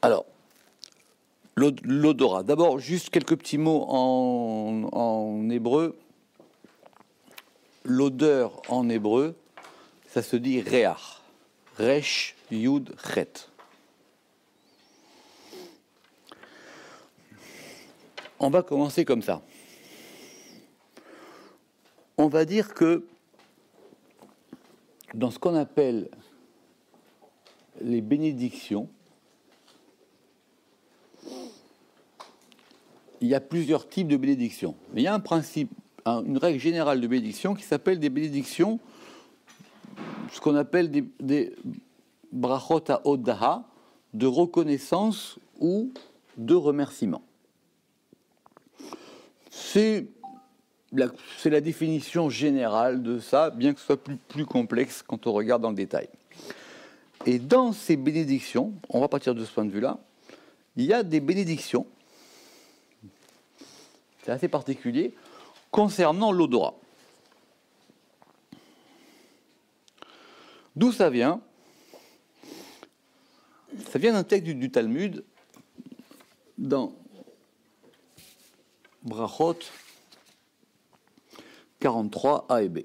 Alors, l'odorat. D'abord, juste quelques petits mots en hébreu. L'odeur en hébreu, ça se dit réach. Resh, yud, chet. On va commencer comme ça. On va dire que dans ce qu'on appelle les bénédictions, il y a plusieurs types de bénédictions. Mais il y a un principe, une règle générale de bénédiction qui s'appelle des bénédictions, ce qu'on appelle des brachot ha'odaha, de reconnaissance ou de remerciement. C'est la définition générale de ça, bien que ce soit plus complexe quand on regarde dans le détail. Et dans ces bénédictions, on va partir de ce point de vue-là, il y a des bénédictions, c'est assez particulier, concernant l'odorat. D'où ça vient? Ça vient d'un texte du Talmud, dans Brachot 43 A et B.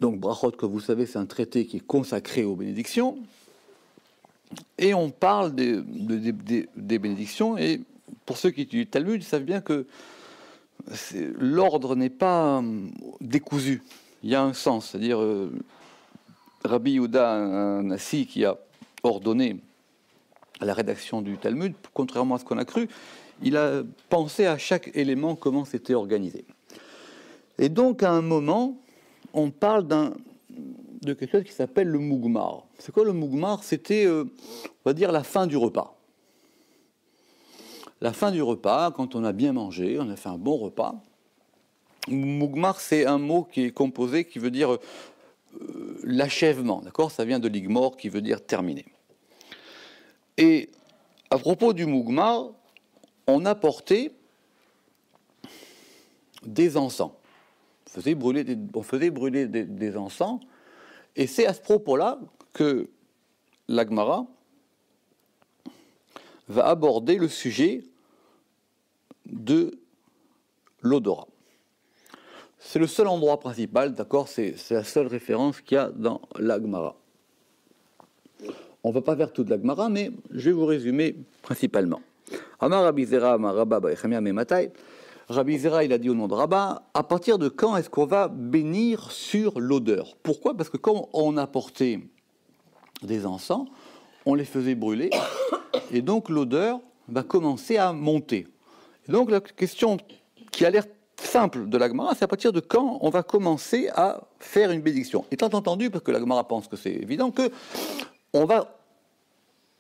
Donc Brachot, comme vous savez, c'est un traité qui est consacré aux bénédictions, et on parle des bénédictions, et pour ceux qui étudient le Talmud, ils savent bien que l'ordre n'est pas décousu. Il y a un sens, c'est-à-dire Rabbi Yehuda Nassi, qui a ordonné la rédaction du Talmud, contrairement à ce qu'on a cru, il a pensé à chaque élément comment c'était organisé. Et donc, à un moment, on parle de quelque chose qui s'appelle le mougmar. C'est quoi le mougmar? C'était, on va dire, la fin du repas. La fin du repas, quand on a bien mangé, on a fait un bon repas. Mougmar, c'est un mot qui est composé, qui veut dire l'achèvement, d'accord? Ça vient de ligmor, qui veut dire terminer. Et à propos du mougmar, on apportait des encens. On faisait brûler des encens, et c'est à ce propos-là que la Gemara va aborder le sujet de l'odorat. C'est le seul endroit principal, d'accord, c'est la seule référence qu'il y a dans la Gemara. On ne va pas faire toute la Gemara, mais je vais vous résumer principalement. Amar Rabbi Zera, Amar Rabba, Bechemia Mematai. Rabbi Zera, il a dit au nom de Rabba, à partir de quand est-ce qu'on va bénir sur l'odeur? Pourquoi? Parce que quand on apportait des encens, on les faisait brûler, et donc l'odeur va commencer à monter. Et donc la question qui a l'air simple de la Gemara, c'est à partir de quand on va commencer à faire une bénédiction. Étant entendu, parce que la Gemara pense que c'est évident, que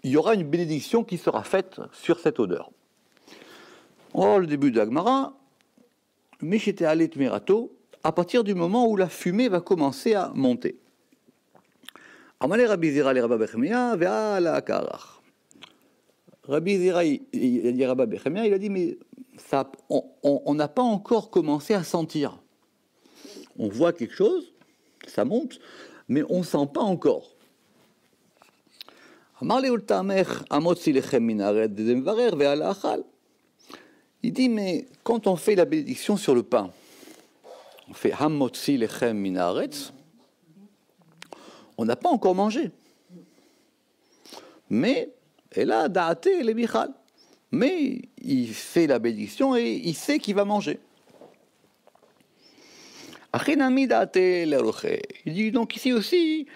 il y aura une bénédiction qui sera faite sur cette odeur. Oh, le début de la Gemara, Mishete Alet Merato, à partir du moment où la fumée va commencer à monter. Amale Rabbi Zera le Rabba Bechemia ve'ala karach. Rabbi Zera, il a dit Rabba Bechemia, il a dit mais ça, on n'a pas encore commencé à sentir. On voit quelque chose, ça monte, mais on ne sent pas encore. Il dit, mais quand on fait la bénédiction sur le pain, on fait Hamotzi lechem minaretz, on n'a pas encore mangé. Mais, et là, da'ate le bichal. Mais il fait la bénédiction et il sait qu'il va manger. Il dit donc ici aussi,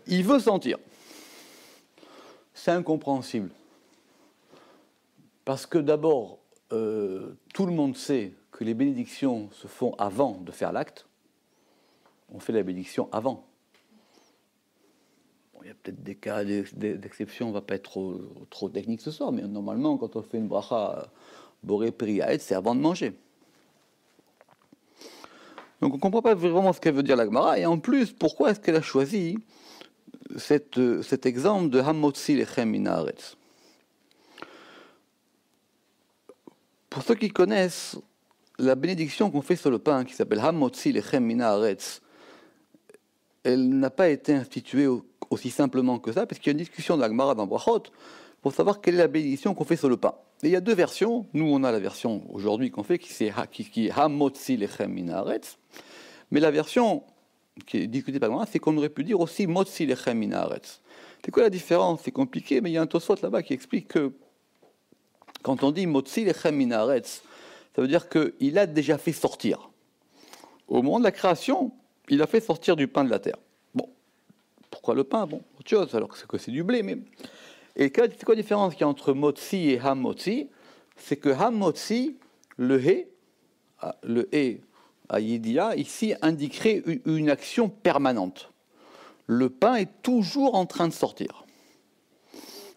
il veut sentir. C'est incompréhensible. Parce que d'abord, tout le monde sait que les bénédictions se font avant de faire l'acte. On fait la bénédiction avant. Bon, il y a peut-être des cas d'exception, on ne va pas être trop technique ce soir, mais normalement, quand on fait une bracha boré periaet, c'est avant de manger. Donc on ne comprend pas vraiment ce qu'elle veut dire la Gemara, et en plus, pourquoi est-ce qu'elle a choisi cet exemple de Hamotzi lechem minaretz? Pour ceux qui connaissent la bénédiction qu'on fait sur le pain, qui s'appelle Hamotzi lechem minaretz, elle n'a pas été instituée au aussi simplement que ça, parce qu'il y a une discussion de la Gemara dans Brachot pour savoir quelle est la bénédiction qu'on fait sur le pain. Et il y a deux versions. Nous, on a la version aujourd'hui qu'on fait, qui est Hamotzi lechem min haaretz. Mais la version qui est discutée par la Gemara, c'est qu'on aurait pu dire aussi Motzi lechem min haaretz. C'est quoi la différence? C'est compliqué, mais il y a un Tosfot là-bas qui explique que quand on dit Motzi lechem min haaretz, ça veut dire qu'il a déjà fait sortir. Au moment de la création, il a fait sortir du pain de la terre. Bon, pourquoi le pain? Bon, autre chose, alors que c'est du blé. Mais... Et c'est quoi la différence qu'il y a entre Motzi et Hamotzi? C'est que Hamotzi, le He à Yidia, ici indiquerait une action permanente. Le pain est toujours en train de sortir.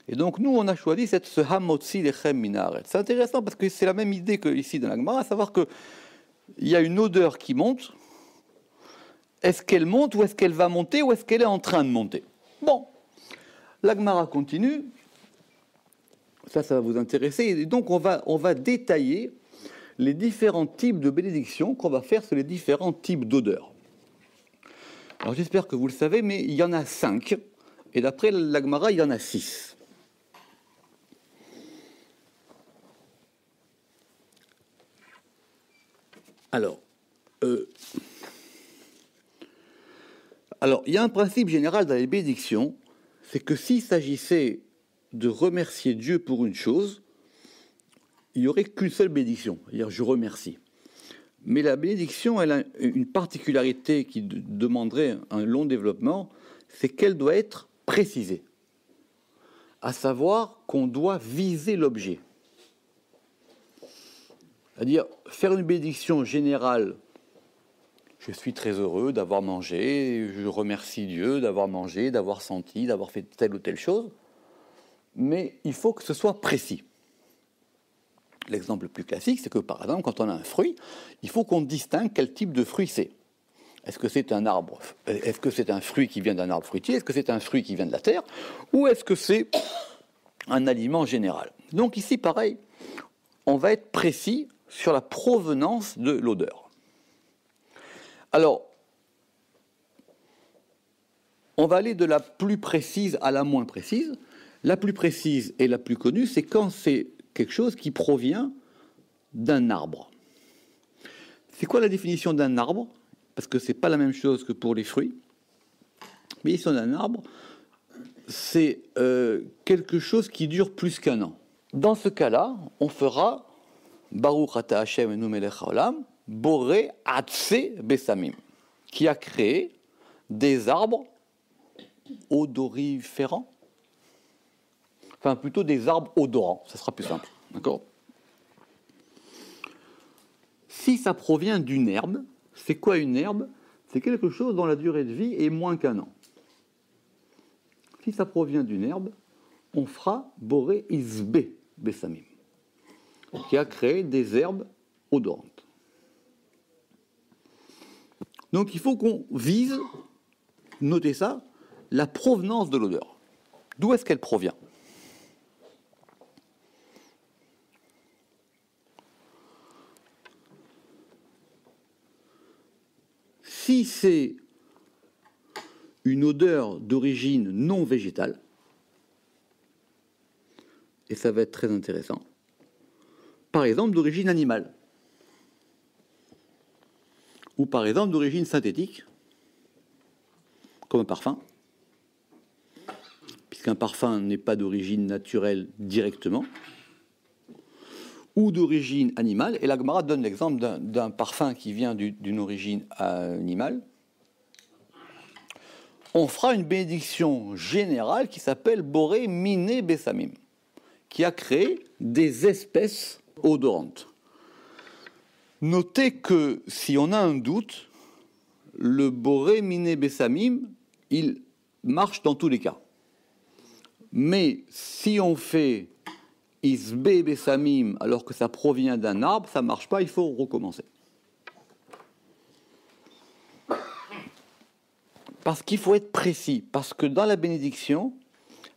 Et donc nous, on a choisi ce Hamotzi lechem min haaretz. C'est intéressant parce que c'est la même idée qu'ici dans la Gemara, à savoir qu'il y a une odeur qui monte. Est-ce qu'elle monte ou est-ce qu'elle va monter ou est-ce qu'elle est en train de monter? Bon, la Gemara continue. Ça va vous intéresser. Et donc on va détailler les différents types de bénédictions qu'on va faire sur les différents types d'odeurs. Alors j'espère que vous le savez, mais il y en a 5. Et d'après la Gemara, il y en a 6. Alors, il y a un principe général dans les bénédictions, c'est que s'il s'agissait de remercier Dieu pour une chose, il n'y aurait qu'une seule bénédiction, c'est-à-dire je remercie. Mais la bénédiction, elle a une particularité qui demanderait un long développement, c'est qu'elle doit être précisée, à savoir qu'on doit viser l'objet. C'est-à-dire faire une bénédiction générale, je suis très heureux d'avoir mangé, je remercie Dieu d'avoir mangé, d'avoir senti, d'avoir fait telle ou telle chose, mais il faut que ce soit précis. L'exemple le plus classique, c'est que par exemple, quand on a un fruit, il faut qu'on distingue quel type de fruit c'est. Est-ce que c'est un arbre? Est-ce que c'est un fruit qui vient d'un arbre fruitier? Est-ce que c'est un fruit qui vient de la terre? Ou est-ce que c'est un aliment général? Donc ici, pareil, on va être précis sur la provenance de l'odeur. Alors, on va aller de la plus précise à la moins précise. La plus précise et la plus connue, c'est quand c'est quelque chose qui provient d'un arbre. C'est quoi la définition d'un arbre? Parce que ce n'est pas la même chose que pour les fruits. Mais ici, d'un arbre, c'est quelque chose qui dure plus qu'un an. Dans ce cas-là, on fera Baruch ata Hashem enu melech haolam, boré atse besamim, qui a créé des arbres odoriférants. Enfin, plutôt des arbres odorants, ça sera plus simple. D'accord? Si ça provient d'une herbe, c'est quoi une herbe? C'est quelque chose dont la durée de vie est moins qu'un an. Si ça provient d'une herbe, on fera boré isbe besamim, qui a créé des herbes odorantes. Donc il faut qu'on vise, notez ça, la provenance de l'odeur. D'où est-ce qu'elle provient? Si c'est une odeur d'origine non végétale, et ça va être très intéressant, par exemple d'origine animale, ou par exemple d'origine synthétique, comme un parfum, puisqu'un parfum n'est pas d'origine naturelle directement, ou d'origine animale, et la Gemara donne l'exemple d'un parfum qui vient d'une origine animale. On fera une bénédiction générale qui s'appelle Boré Miné Bessamim, qui a créé des espèces odorantes. Notez que si on a un doute, le Boré Miné Bessamim, il marche dans tous les cas. Mais si on fait Isbe Bessamim alors que ça provient d'un arbre, ça ne marche pas, il faut recommencer. Parce qu'il faut être précis, parce que dans la bénédiction,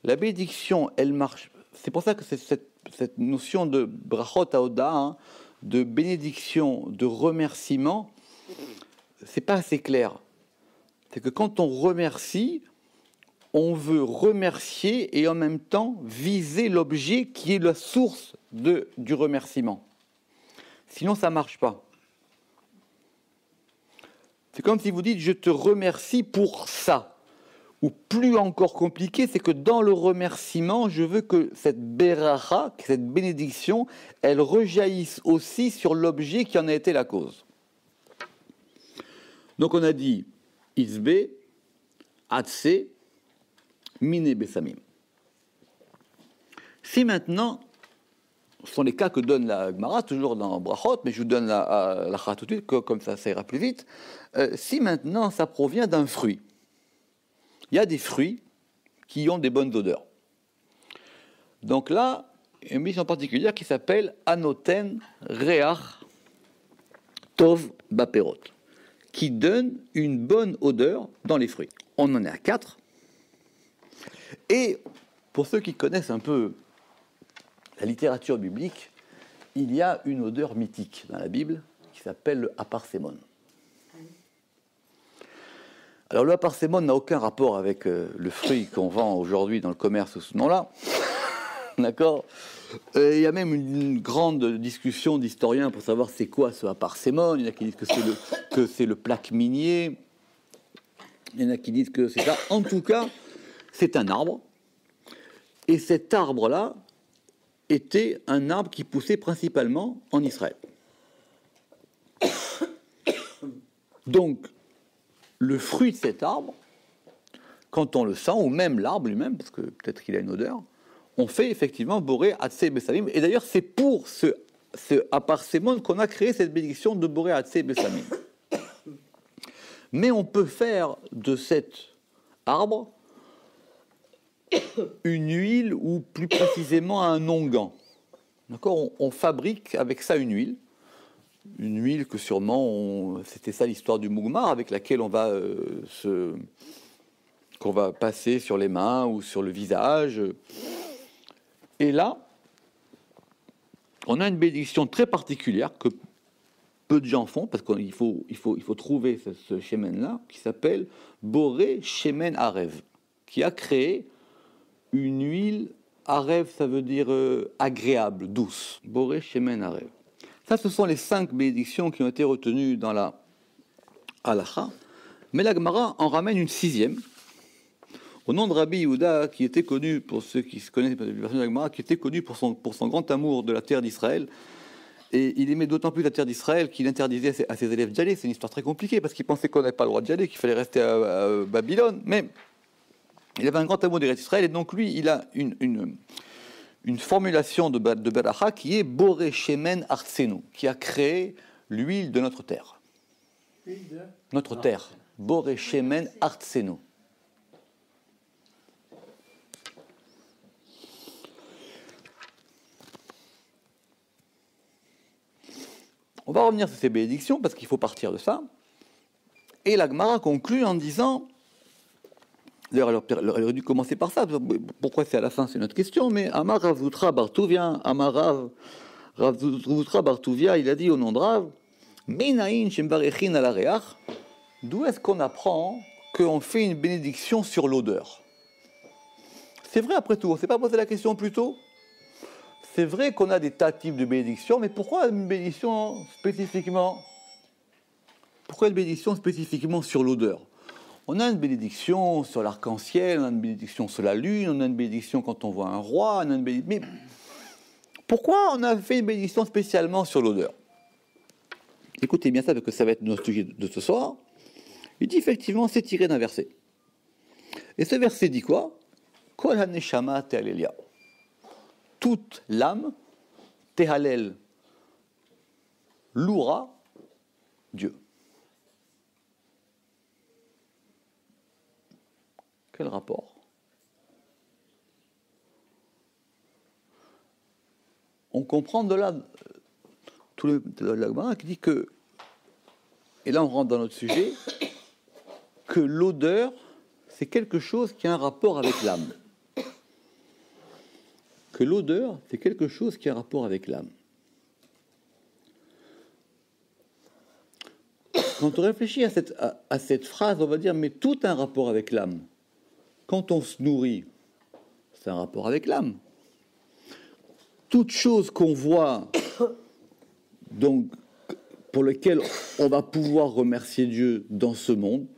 elle marche. C'est pour ça que c'est cette notion de brachot haoda, de bénédiction, de remerciement, c'est pas assez clair. C'est que quand on remercie, on veut remercier et en même temps viser l'objet qui est la source du remerciement. Sinon, ça ne marche pas. C'est comme si vous dites « je te remercie pour ça ». Ou plus encore compliqué, c'est que dans le remerciement, je veux que cette beracha, cette bénédiction, elle rejaillisse aussi sur l'objet qui en a été la cause. Donc on a dit Isbe, Atse, Mine Besamim. Si maintenant, ce sont les cas que donne la Gemara, toujours dans Brachot, mais je vous donne la Chara tout de suite, comme ça ira plus vite. Si maintenant ça provient d'un fruit, il y a des fruits qui ont des bonnes odeurs. Donc là, une mission particulière qui s'appelle Anoten Reach Tov Baperot, qui donne une bonne odeur dans les fruits. On en est à 4. Et pour ceux qui connaissent un peu la littérature biblique, il y a une odeur mythique dans la Bible qui s'appelle le aparsémon. Alors le aparsémon n'a aucun rapport avec le fruit qu'on vend aujourd'hui dans le commerce sous ce nom-là. D'accord ? Il y a même une grande discussion d'historiens pour savoir c'est quoi ce aparsémon. Il y en a qui disent que c'est le plaque minier. Il y en a qui disent que c'est ça. En tout cas, c'est un arbre. Et cet arbre-là était un arbre qui poussait principalement en Israël. Donc, le fruit de cet arbre, quand on le sent, ou même l'arbre lui-même, parce que peut-être qu'il a une odeur, on fait effectivement Boré Hatsé Bessamim. Et d'ailleurs, c'est pour ce aparsémon qu'on a créé cette bénédiction de Boré Hatsé Bessamim. Mais on peut faire de cet arbre une huile, ou plus précisément un onguent. D'accord ? On fabrique avec ça une huile que sûrement, c'était ça l'histoire du mougmar, avec laquelle on va qu'on va passer sur les mains ou sur le visage. Et là, on a une bénédiction très particulière que peu de gens font, parce qu'il faut trouver ce shemen-là, qui s'appelle Boré Shemen Arev, qui a créé une huile. Arev, ça veut dire agréable, douce. Boré Shemen Arev. Ça, ce sont les 5 bénédictions qui ont été retenues dans la Halacha. Mais la Gemara en ramène une 6e, au nom de Rabbi Yehuda, qui était connu, pour ceux qui se connaissent les versions de la Gemara, qui était connu pour son grand amour de la terre d'Israël. Et il aimait d'autant plus la terre d'Israël qu'il interdisait à ses élèves d'y aller. C'est une histoire très compliquée, parce qu'il pensait qu'on n'avait pas le droit d'y aller, qu'il fallait rester à Babylone. Mais il avait un grand amour de l'Israël, et donc lui, il a une formulation de Beracha qui est Boré Shemen Artsenu, qui a créé l'huile de notre terre. Notre terre. Boré Shemen Artsenu. On va revenir sur ces bénédictions parce qu'il faut partir de ça. Et la Gemara conclut en disant, d'ailleurs elle aurait dû commencer par ça, pourquoi c'est à la fin, c'est notre question, mais Amar Rav Zutra bar Tuvia, Amar Rav Zutra bar Tuvia, il a dit au nom de Rav, Menaïn shembarechin al areach, d'où est-ce qu'on apprend qu'on fait une bénédiction sur l'odeur? C'est vrai après tout, on ne s'est pas posé la question plus tôt? C'est vrai qu'on a des tas de types de bénédictions, mais pourquoi une bénédiction spécifiquement? Pourquoi une bénédiction spécifiquement sur l'odeur? On a une bénédiction sur l'arc-en-ciel, on a une bénédiction sur la lune, on a une bénédiction quand on voit un roi, on a une bénédiction... Mais pourquoi on a fait une bénédiction spécialement sur l'odeur? Écoutez bien ça, parce que ça va être notre sujet de ce soir. Il dit effectivement, c'est tiré d'un verset. Et ce verset dit quoi? Kol ha-neshama te'alelia. Toute l'âme, tehalel, louera Dieu. Quel rapport? On comprend de là tout le Gemara qui dit que, et là on rentre dans notre sujet, que l'odeur, c'est quelque chose qui a un rapport avec l'âme. Que l'odeur, c'est quelque chose qui a un rapport avec l'âme. Quand on réfléchit à cette phrase, on va dire, mais tout a un rapport avec l'âme. quand on se nourrit, c'est un rapport avec l'âme. Toute chose qu'on voit, donc, pour laquelle on va pouvoir remercier Dieu dans ce monde,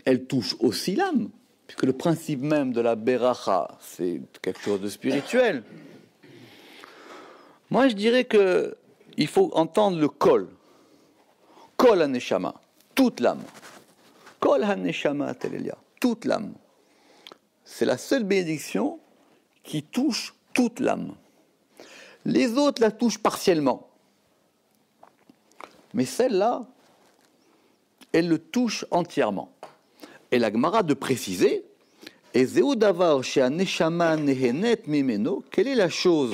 elle touche aussi l'âme. Puisque le principe même de la beracha, c'est quelque chose de spirituel. Moi, je dirais qu'il faut entendre le kol. Kol haneshama, toute l'âme. Kol haneshama telelia, toute l'âme. C'est la seule bénédiction qui touche toute l'âme. Les autres la touchent partiellement. Mais celle-là, elle le touche entièrement. Et la Gemara de préciser, et Zeu davar she'aneshama nehenet mimeno, quelle est la chose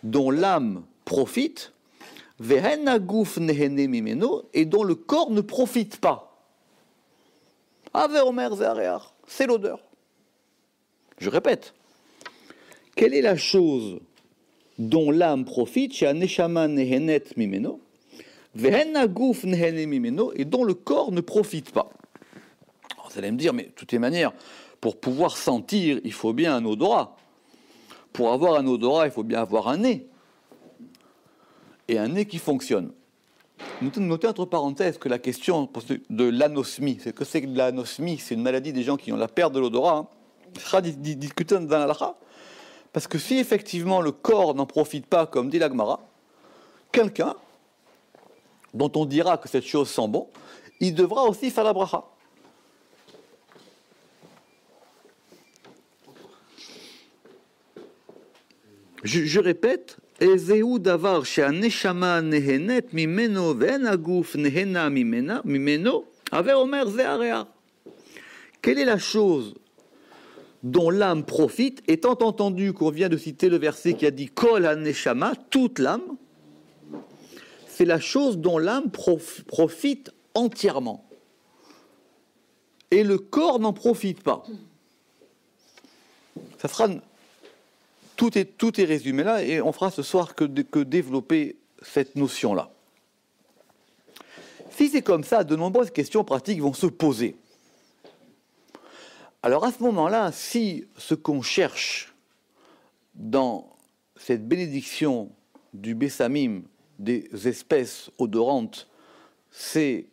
dont l'âme profite, vehen haguf nehene mimeno, et dont le corps ne profite pas. Ave omer ze'areach, c'est l'odeur. Je répète, quelle est la chose dont l'âme profite, she'aneshama nehenet mimeno, vehen haguf nehene mimeno, et dont le corps ne profite pas. Vous allez me dire, mais de toutes les manières, pour pouvoir sentir, il faut bien un odorat. Pour avoir un odorat, il faut bien avoir un nez. Et un nez qui fonctionne. Notez entre parenthèses que la question de l'anosmie, c'est que l'anosmie, c'est une maladie des gens qui ont la perte de l'odorat, sera discutée dans la halakha. Parce que si effectivement le corps n'en profite pas, comme dit la Gemara, quelqu'un dont on dira que cette chose sent bon, il devra aussi faire la bracha. Je répète, Ezeu davar she'aneshama nehenet mimeno ve'en haguf nehena mimeno, aver omer ze'areach. Quelle est la chose dont l'âme profite, étant entendu qu'on vient de citer le verset qui a dit Kol haneshama, toute l'âme, c'est la chose dont l'âme profite entièrement. Et le corps n'en profite pas. Ça sera... Tout est résumé là, et on fera ce soir que développer cette notion-là. Si c'est comme ça, de nombreuses questions pratiques vont se poser. Alors à ce moment-là, si ce qu'on cherche dans cette bénédiction du Bessamim, des espèces odorantes, c'est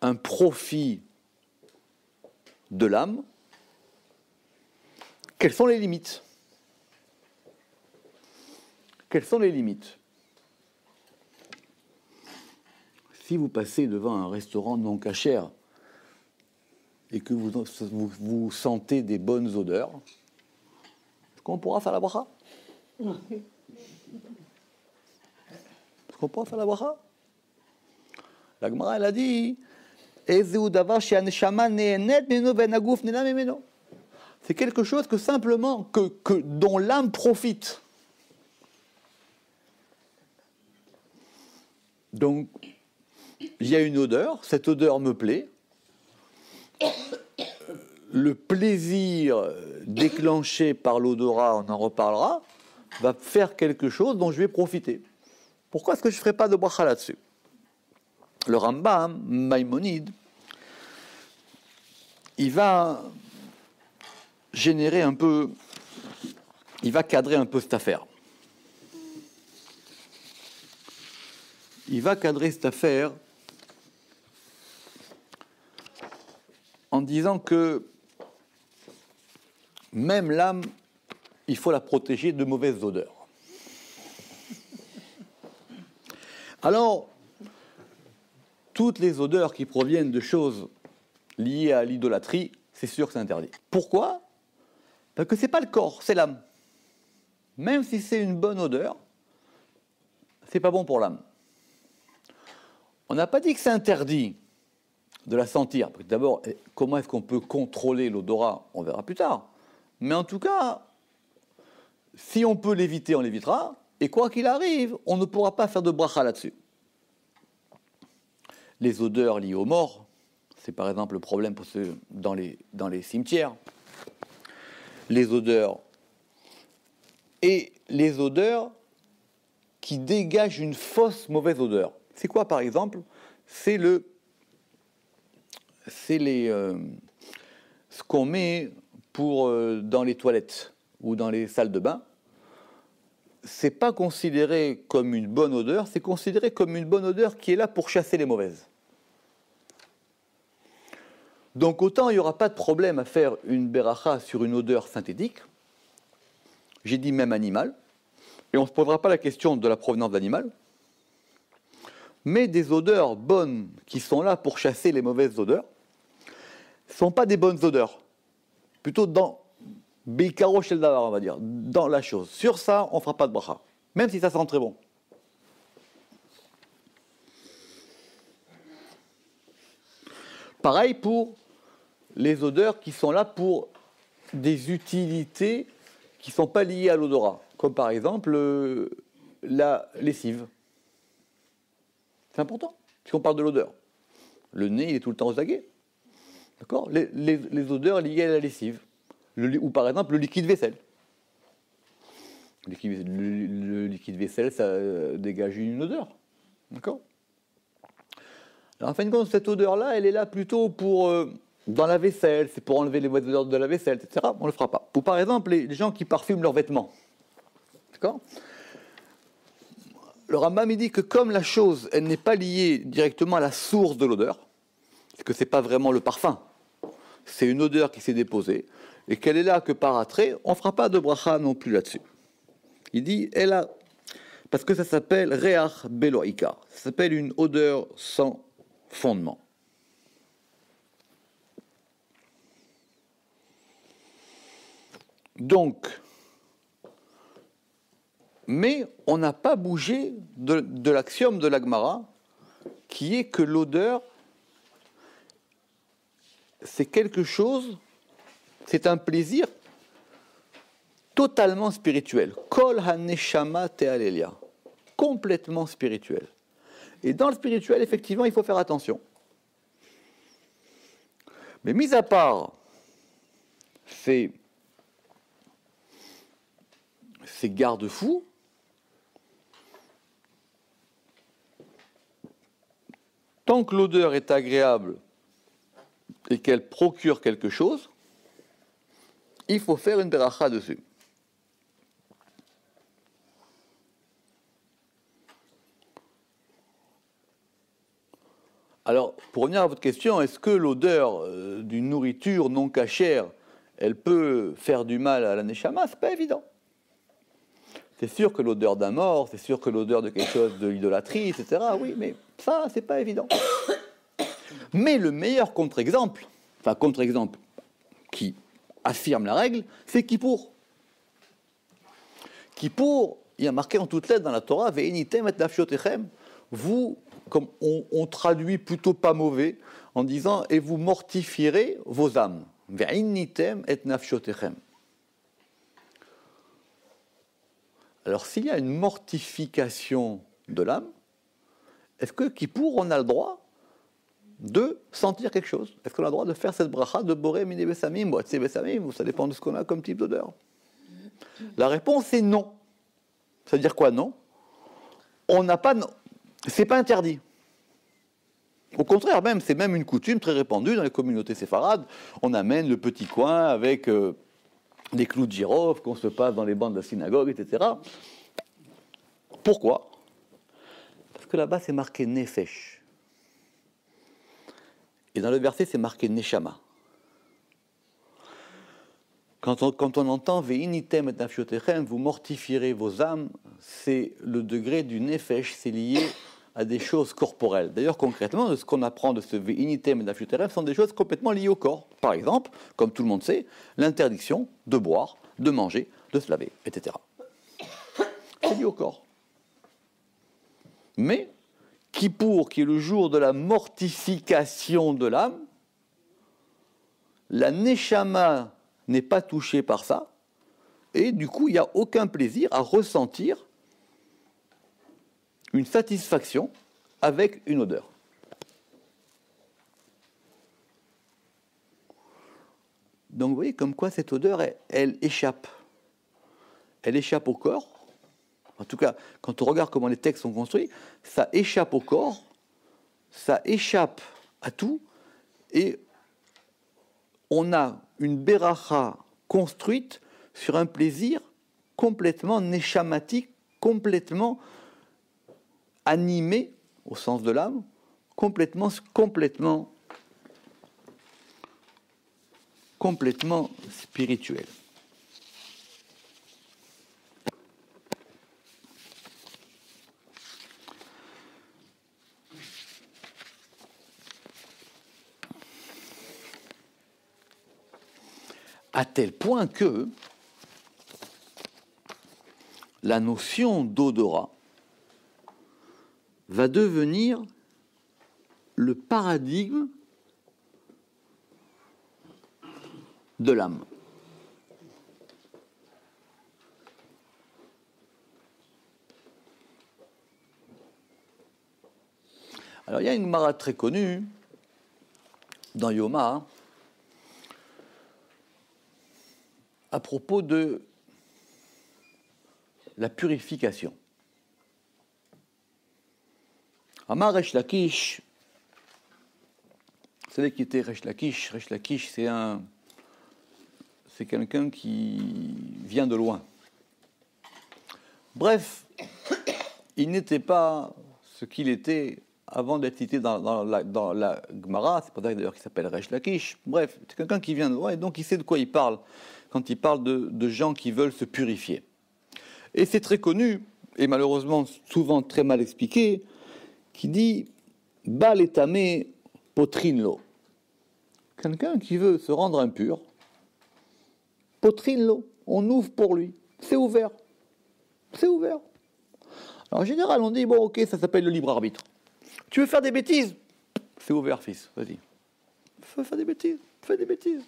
un profit de l'âme, quelles sont les limites? Quelles sont les limites? Si vous passez devant un restaurant non cachère et que vous sentez des bonnes odeurs, est-ce qu'on pourra faire la bracha? Est-ce qu'on pourra faire la bracha? La Gemara, elle a dit Ezeu davar she'aneshama nehenet mimeno ve'en haguf nehena mimeno. C'est quelque chose que simplement dont l'âme profite. Donc, il y a une odeur, cette odeur me plaît. Le plaisir déclenché par l'odorat, on en reparlera, va faire quelque chose dont je vais profiter. Pourquoi est-ce que je ne ferai pas de bracha là-dessus? Le Rambam, Maïmonide, il va générer un peu, il va cadrer un peu cette affaire. Il va cadrer cette affaire en disant que même l'âme, il faut la protéger de mauvaises odeurs. Alors, toutes les odeurs qui proviennent de choses liées à l'idolâtrie, c'est sûr que c'est interdit. Pourquoi? Parce que ce n'est pas le corps, c'est l'âme. Même si c'est une bonne odeur, ce n'est pas bon pour l'âme. On n'a pas dit que c'est interdit de la sentir. Parce que d'abord, comment est-ce qu'on peut contrôler l'odorat? On verra plus tard. Mais en tout cas, si on peut l'éviter, on l'évitera. Et quoi qu'il arrive, on ne pourra pas faire de bracha là-dessus. Les odeurs liées aux morts, c'est par exemple le problème pour ceux dans les cimetières. Les odeurs et les odeurs qui dégagent une fausse mauvaise odeur. C'est quoi par exemple? C'est ce qu'on met dans les toilettes ou dans les salles de bain, c'est pas considéré comme une bonne odeur, c'est considéré comme une bonne odeur qui est là pour chasser les mauvaises. Donc autant il n'y aura pas de problème à faire une beracha sur une odeur synthétique, j'ai dit même animal, et on ne se posera pas la question de la provenance de l'animal, mais des odeurs bonnes qui sont là pour chasser les mauvaises odeurs, ne sont pas des bonnes odeurs, plutôt dans Beikaro Shel Davar, on va dire, dans la chose. Sur ça, on ne fera pas de bracha, même si ça sent très bon. Pareil pour les odeurs qui sont là pour des utilités qui ne sont pas liées à l'odorat, comme par exemple la lessive. C'est important, puisqu'on parle de l'odeur. Le nez, il est tout le temps aux aguets. D'accord ? Les odeurs liées à la lessive. Ou par exemple, le liquide vaisselle. Le liquide vaisselle, ça dégage une odeur. D'accord ? Alors, en fin de compte, cette odeur-là, elle est là plutôt pour... dans la vaisselle, c'est pour enlever les mauvaises odeurs de la vaisselle, etc. On ne le fera pas. Ou par exemple, les gens qui parfument leurs vêtements. D'accord ? Le Rambam il dit que comme la chose, elle n'est pas liée directement à la source de l'odeur, c'est que ce n'est pas vraiment le parfum, c'est une odeur qui s'est déposée, et qu'elle est là que par attrait, on ne fera pas de bracha non plus là-dessus. Il dit, elle a, parce que ça s'appelle reach belo ikar, ça s'appelle une odeur sans fondement. Donc, mais on n'a pas bougé de l'axiome de l'Agmara, qui est que l'odeur, c'est quelque chose, c'est un plaisir totalement spirituel. Kol haneshama te'alelia, complètement spirituel. Et dans le spirituel, effectivement, il faut faire attention. Mais mis à part ces garde-fous, tant que l'odeur est agréable et qu'elle procure quelque chose, il faut faire une beracha dessus. Alors, pour revenir à votre question, est-ce que l'odeur d'une nourriture non cachère, elle peut faire du mal à la neshama? C'est pas évident. C'est sûr que l'odeur d'un mort, c'est sûr que l'odeur de quelque chose de l'idolâtrie, etc. Oui, mais ça, c'est pas évident. Mais le meilleur contre-exemple qui affirme la règle, c'est Kippour. Kippour, il y a marqué en toutes lettres dans la Torah, Ve'initem et nafshotechem, vous, comme on traduit plutôt pas mauvais, en disant, et vous mortifierez vos âmes. Ve'initem et nafshotechem. Alors, s'il y a une mortification de l'âme, est-ce que Kippour, on a le droit de sentir quelque chose? Est-ce qu'on a le droit de faire cette bracha de Boré Mine Bessamim ou Atse Bessamim? Ça dépend de ce qu'on a comme type d'odeur. La réponse est non. Ça veut dire quoi, non? On n'a pas... C'est pas interdit. Au contraire, même, c'est même une coutume très répandue dans les communautés séfarades. On amène le petit coin avec... des clous de girofle qu'on se passe dans les bancs de la synagogue, etc. Pourquoi? Parce que là-bas, c'est marqué Nefesh. Et dans le verset, c'est marqué Neshama. Quand on entend Ve'initem et nafshotechem, vous mortifierez vos âmes, c'est le degré du Nefesh, c'est lié à des choses corporelles. D'ailleurs, concrètement, de ce qu'on apprend de ce Ve'initem et nafshotechem sont des choses complètement liées au corps. Par exemple, comme tout le monde sait, l'interdiction de boire, de manger, de se laver, etc. C'est lié au corps. Mais, Kippour, qui est le jour de la mortification de l'âme, la Neshama n'est pas touchée par ça, et du coup, il n'y a aucun plaisir à ressentir une satisfaction avec une odeur. Donc vous voyez comme quoi cette odeur, elle échappe. Elle échappe au corps. En tout cas, quand on regarde comment les textes sont construits, ça échappe au corps, ça échappe à tout, et on a une beracha construite sur un plaisir complètement neshamatique, complètement animé, au sens de l'âme, complètement spirituel. À tel point que la notion d'odorat va devenir le paradigme de l'âme. Alors il y a une Gemara très connue dans Yoma à propos de la purification. Amar Resh Lakish, vous savez qui était Resh Lakish? Resh Lakish, c'est quelqu'un qui vient de loin. Bref, il n'était pas ce qu'il était avant d'être cité dans la Gemara, c'est pour ça d'ailleurs qu'il s'appelle Resh Lakish. Bref, c'est quelqu'un qui vient de loin et donc il sait de quoi il parle quand il parle de gens qui veulent se purifier. Et c'est très connu, et malheureusement souvent très mal expliqué, qui dit « Bal etame potrinlo ». Quelqu'un qui veut se rendre impur, potrinlo, on ouvre pour lui, c'est ouvert. C'est ouvert. Alors en général, on dit « Bon, ok, ça s'appelle le libre arbitre. Tu veux faire des bêtises? C'est ouvert, fils, vas-y. Fais des bêtises, fais des bêtises. »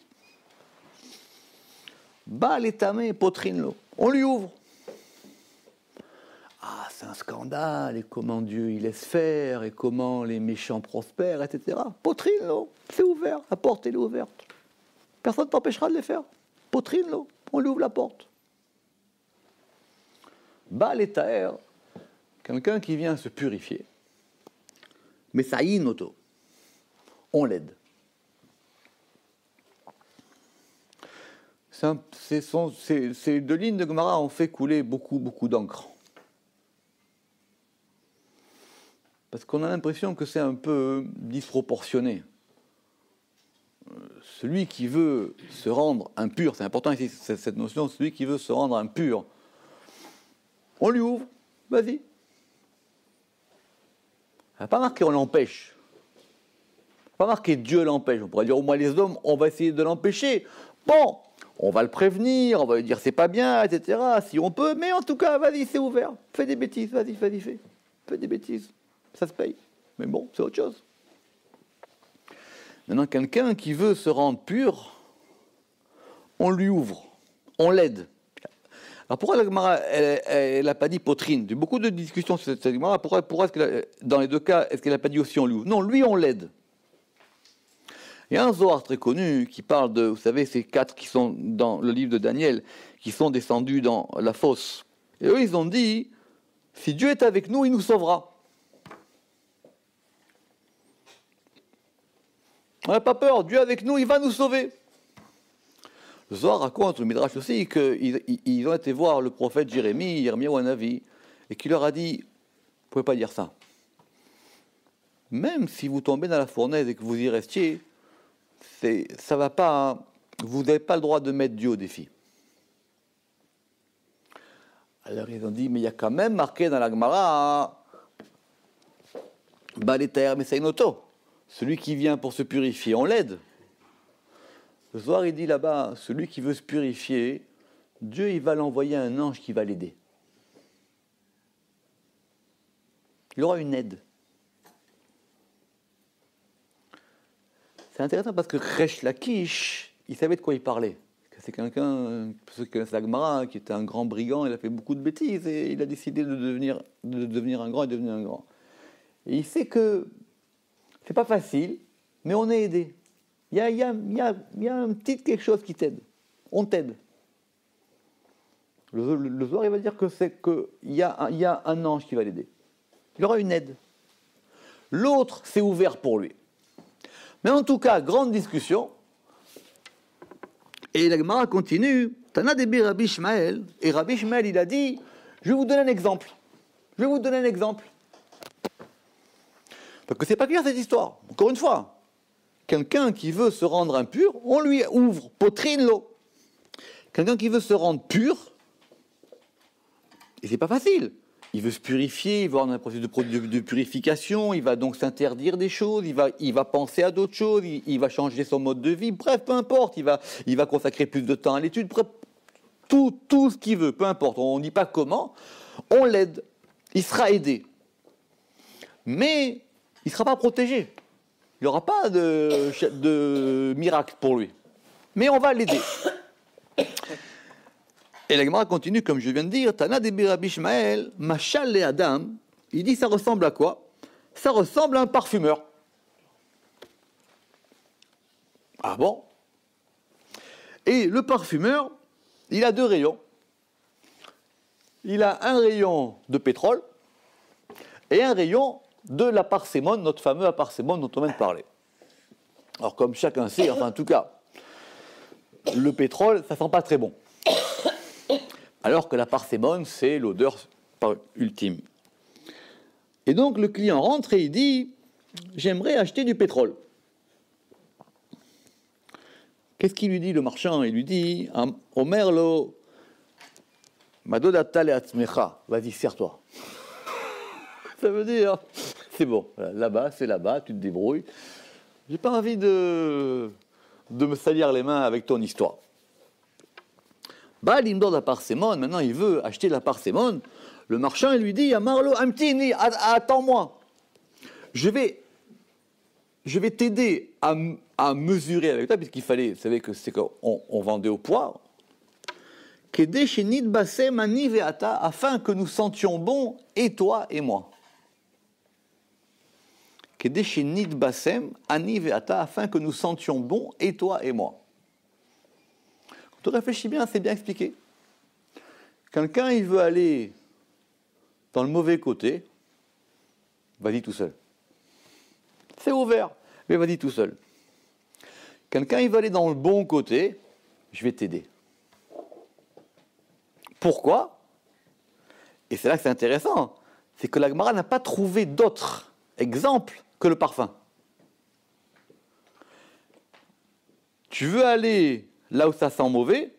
Bal etame potrinlo, on lui ouvre. Ah, c'est un scandale, et comment Dieu il laisse faire, et comment les méchants prospèrent, etc. Potrine-lo, c'est ouvert, la porte elle est ouverte. Personne ne t'empêchera de les faire. Potrine-lo, on lui ouvre la porte. Baal et Taher, quelqu'un qui vient se purifier, mais ça y est, noto, on l'aide. Ces deux lignes de Gemara ont fait couler beaucoup d'encre. Parce qu'on a l'impression que c'est un peu disproportionné. Celui qui veut se rendre impur, c'est important ici, cette notion, celui qui veut se rendre impur, on lui ouvre, vas-y. Il n'y a pas marqué on l'empêche. Il n'y a pas marqué Dieu l'empêche. On pourrait dire au moins les hommes, on va essayer de l'empêcher. Bon, on va le prévenir, on va lui dire c'est pas bien, etc. Si on peut, mais en tout cas, vas-y, c'est ouvert. Fais des bêtises, vas-y, fais. Fais des bêtises. Ça se paye. Mais bon, c'est autre chose. Maintenant, quelqu'un qui veut se rendre pur, on lui ouvre, on l'aide. Alors pourquoi la Gemara, elle n'a pas dit potrine? Il y a eu beaucoup de discussions sur cette Gemara. Pourquoi est-ce que dans les deux cas, est-ce qu'elle n'a pas dit aussi on lui ouvre? Non, lui, on l'aide. Il y a un Zohar très connu qui parle de, vous savez, ces 4 qui sont dans le livre de Daniel, qui sont descendus dans la fosse. Et eux, ils ont dit, si Dieu est avec nous, il nous sauvera. On n'a pas peur, Dieu avec nous, il va nous sauver. Le Zohar raconte, le Midrash aussi, qu'ils ont été voir le prophète Jérémie, Yermia ou Hanavi, et qu'il leur a dit, vous ne pouvez pas dire ça. Même si vous tombez dans la fournaise et que vous y restiez, ça va pas, vous n'avez pas le droit de mettre Dieu au défi. Alors ils ont dit, mais il y a quand même marqué dans la Gemara, Baleter Mesainoto. Celui qui vient pour se purifier, on l'aide. Le soir, il dit là-bas, celui qui veut se purifier, Dieu, il va l'envoyer un ange qui va l'aider. Il aura une aide. C'est intéressant parce que Resh Lakish, il savait de quoi il parlait. C'est quelqu'un, pour ceux qui connaissent la Gemara, qui était un grand brigand, il a fait beaucoup de bêtises et il a décidé de devenir un grand et de devenir un grand. Et il sait que c'est pas facile, mais on est aidé. Il y a un petit quelque chose qui t'aide. On t'aide. Le soir, il va dire qu'il y a un ange qui va l'aider. Il aura une aide. L'autre, c'est ouvert pour lui. Mais en tout cas, grande discussion. Et la Gemara continue, Tana Debi Rabbi Ishmael, et Rabbi Ishmael, il a dit, je vais vous donner un exemple. Je vais vous donner un exemple. Parce que c'est pas clair cette histoire. Encore une fois, quelqu'un qui veut se rendre impur, on lui ouvre, potrine l'eau. Quelqu'un qui veut se rendre pur, et c'est pas facile. Il veut se purifier, il va avoir un processus de purification, il va donc s'interdire des choses, il va penser à d'autres choses, il va changer son mode de vie, bref, peu importe, il va consacrer plus de temps à l'étude, bref, tout ce qu'il veut, peu importe, on ne dit pas comment, on l'aide, il sera aidé. Mais il ne sera pas protégé. Il n'y aura pas de miracle pour lui. Mais on va l'aider. Et la Gemara continue, comme je viens de dire, Tana Debi Rabbi Ishmael, Machal le Adam, il dit ça ressemble à quoi? Ça ressemble à un parfumeur. Ah bon? Et le parfumeur, il a deux rayons. Il a un rayon de pétrole et un rayon de la parsémone, notre fameux parsémone dont on vient de parler. Alors comme chacun sait, enfin en tout cas, le pétrole, ça sent pas très bon. Alors que la parsémone, c'est l'odeur ultime. Et donc le client rentre et il dit, j'aimerais acheter du pétrole. Qu'est-ce qu'il lui dit le marchand? Il lui dit, Omerlo, Madodata le atzmecha, vas-y, serre-toi. Ça veut dire, c'est bon, là-bas, c'est là-bas, tu te débrouilles. J'ai pas envie de me salir les mains avec ton histoire. Bah, l'imdor de la parsémone, maintenant il veut acheter la parsémone. Le marchand, il lui dit, Amarlo, Amtini, attends-moi. Je vais t'aider à mesurer avec toi, puisqu'il fallait, vous savez que c'est qu'on vendait au poids. Afin que nous sentions bon, et toi et moi. Afin que nous sentions bon, et toi et moi. Quand on réfléchit bien, c'est bien expliqué. Quelqu'un, il veut aller dans le mauvais côté, vas-y tout seul. C'est ouvert, mais vas-y tout seul. Quelqu'un, il veut aller dans le bon côté, je vais t'aider. Pourquoi? Et c'est là que c'est intéressant, c'est que la Gemara n'a pas trouvé d'autres exemples que le parfum. Tu veux aller là où ça sent mauvais,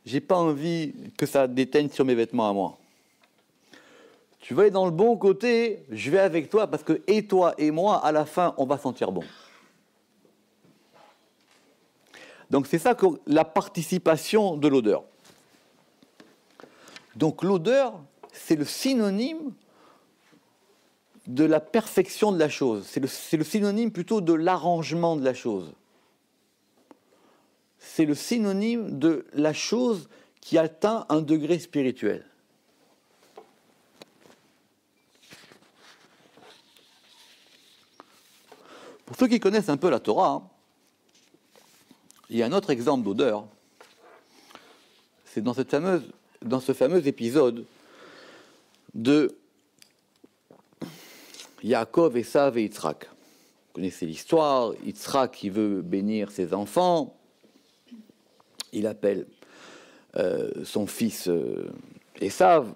j'ai pas envie que ça déteigne sur mes vêtements à moi. Tu vas aller dans le bon côté, je vais avec toi parce que et toi et moi, à la fin, on va sentir bon. Donc c'est ça que la participation de l'odeur. Donc l'odeur, c'est le synonyme de la perfection de la chose. C'est le synonyme plutôt de l'arrangement de la chose. C'est le synonyme de la chose qui atteint un degré spirituel. Pour ceux qui connaissent un peu la Torah, il y a un autre exemple d'odeur. C'est dans ce fameux épisode de Yaakov, Esav et Yitzhak. Vous connaissez l'histoire, Yitzhak qui veut bénir ses enfants, il appelle son fils Esav.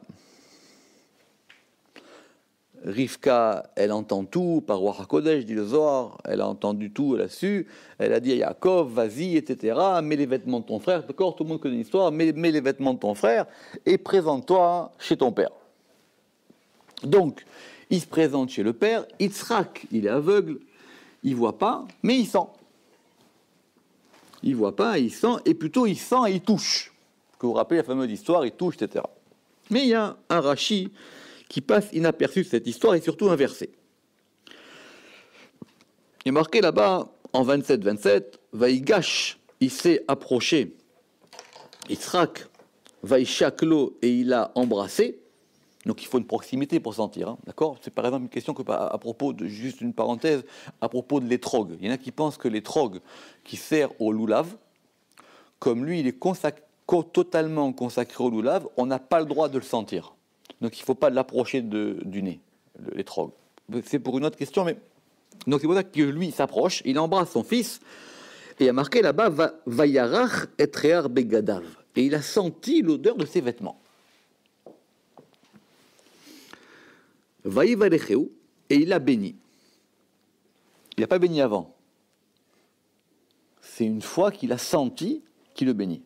Rivka, elle entend tout, par Ruach HaKodesh, dit le Zohar, elle a entendu tout, elle a su, elle a dit à Yaakov, vas-y, etc., mets les vêtements de ton frère, d'accord, tout le monde connaît l'histoire, mets les vêtements de ton frère et présente-toi chez ton père. Donc, il se présente chez le père, Yitzhak, il est aveugle, il ne voit pas, mais il sent. Il ne voit pas, il sent, et plutôt il sent et il touche. Que vous vous rappelez la fameuse histoire, il touche, etc. Mais il y a un Rashi qui passe inaperçu de cette histoire et surtout un verset. Il est marqué là-bas, en 27-27, Vaïgash, il s'est approché, Yitzhak, Vaïchaklo, et il a embrassé. Donc il faut une proximité pour sentir, hein, d'accord? C'est par exemple une question que, à propos de, juste une parenthèse, à propos de l'étrog. Il y en a qui pensent que l'étrog qui sert au loulav, comme lui il est totalement consacré au loulav, on n'a pas le droit de le sentir. Donc il ne faut pas l'approcher du nez, l'étrog. C'est pour une autre question, mais donc c'est pour ça que lui il s'approche, il embrasse son fils, Et il y a marqué là-bas, Vayarach et Réar Begadav. Et il a senti l'odeur de ses vêtements. Vaïvalecheu, et il a béni. Il n'a pas béni avant. C'est une fois qu'il a senti qu'il le bénit.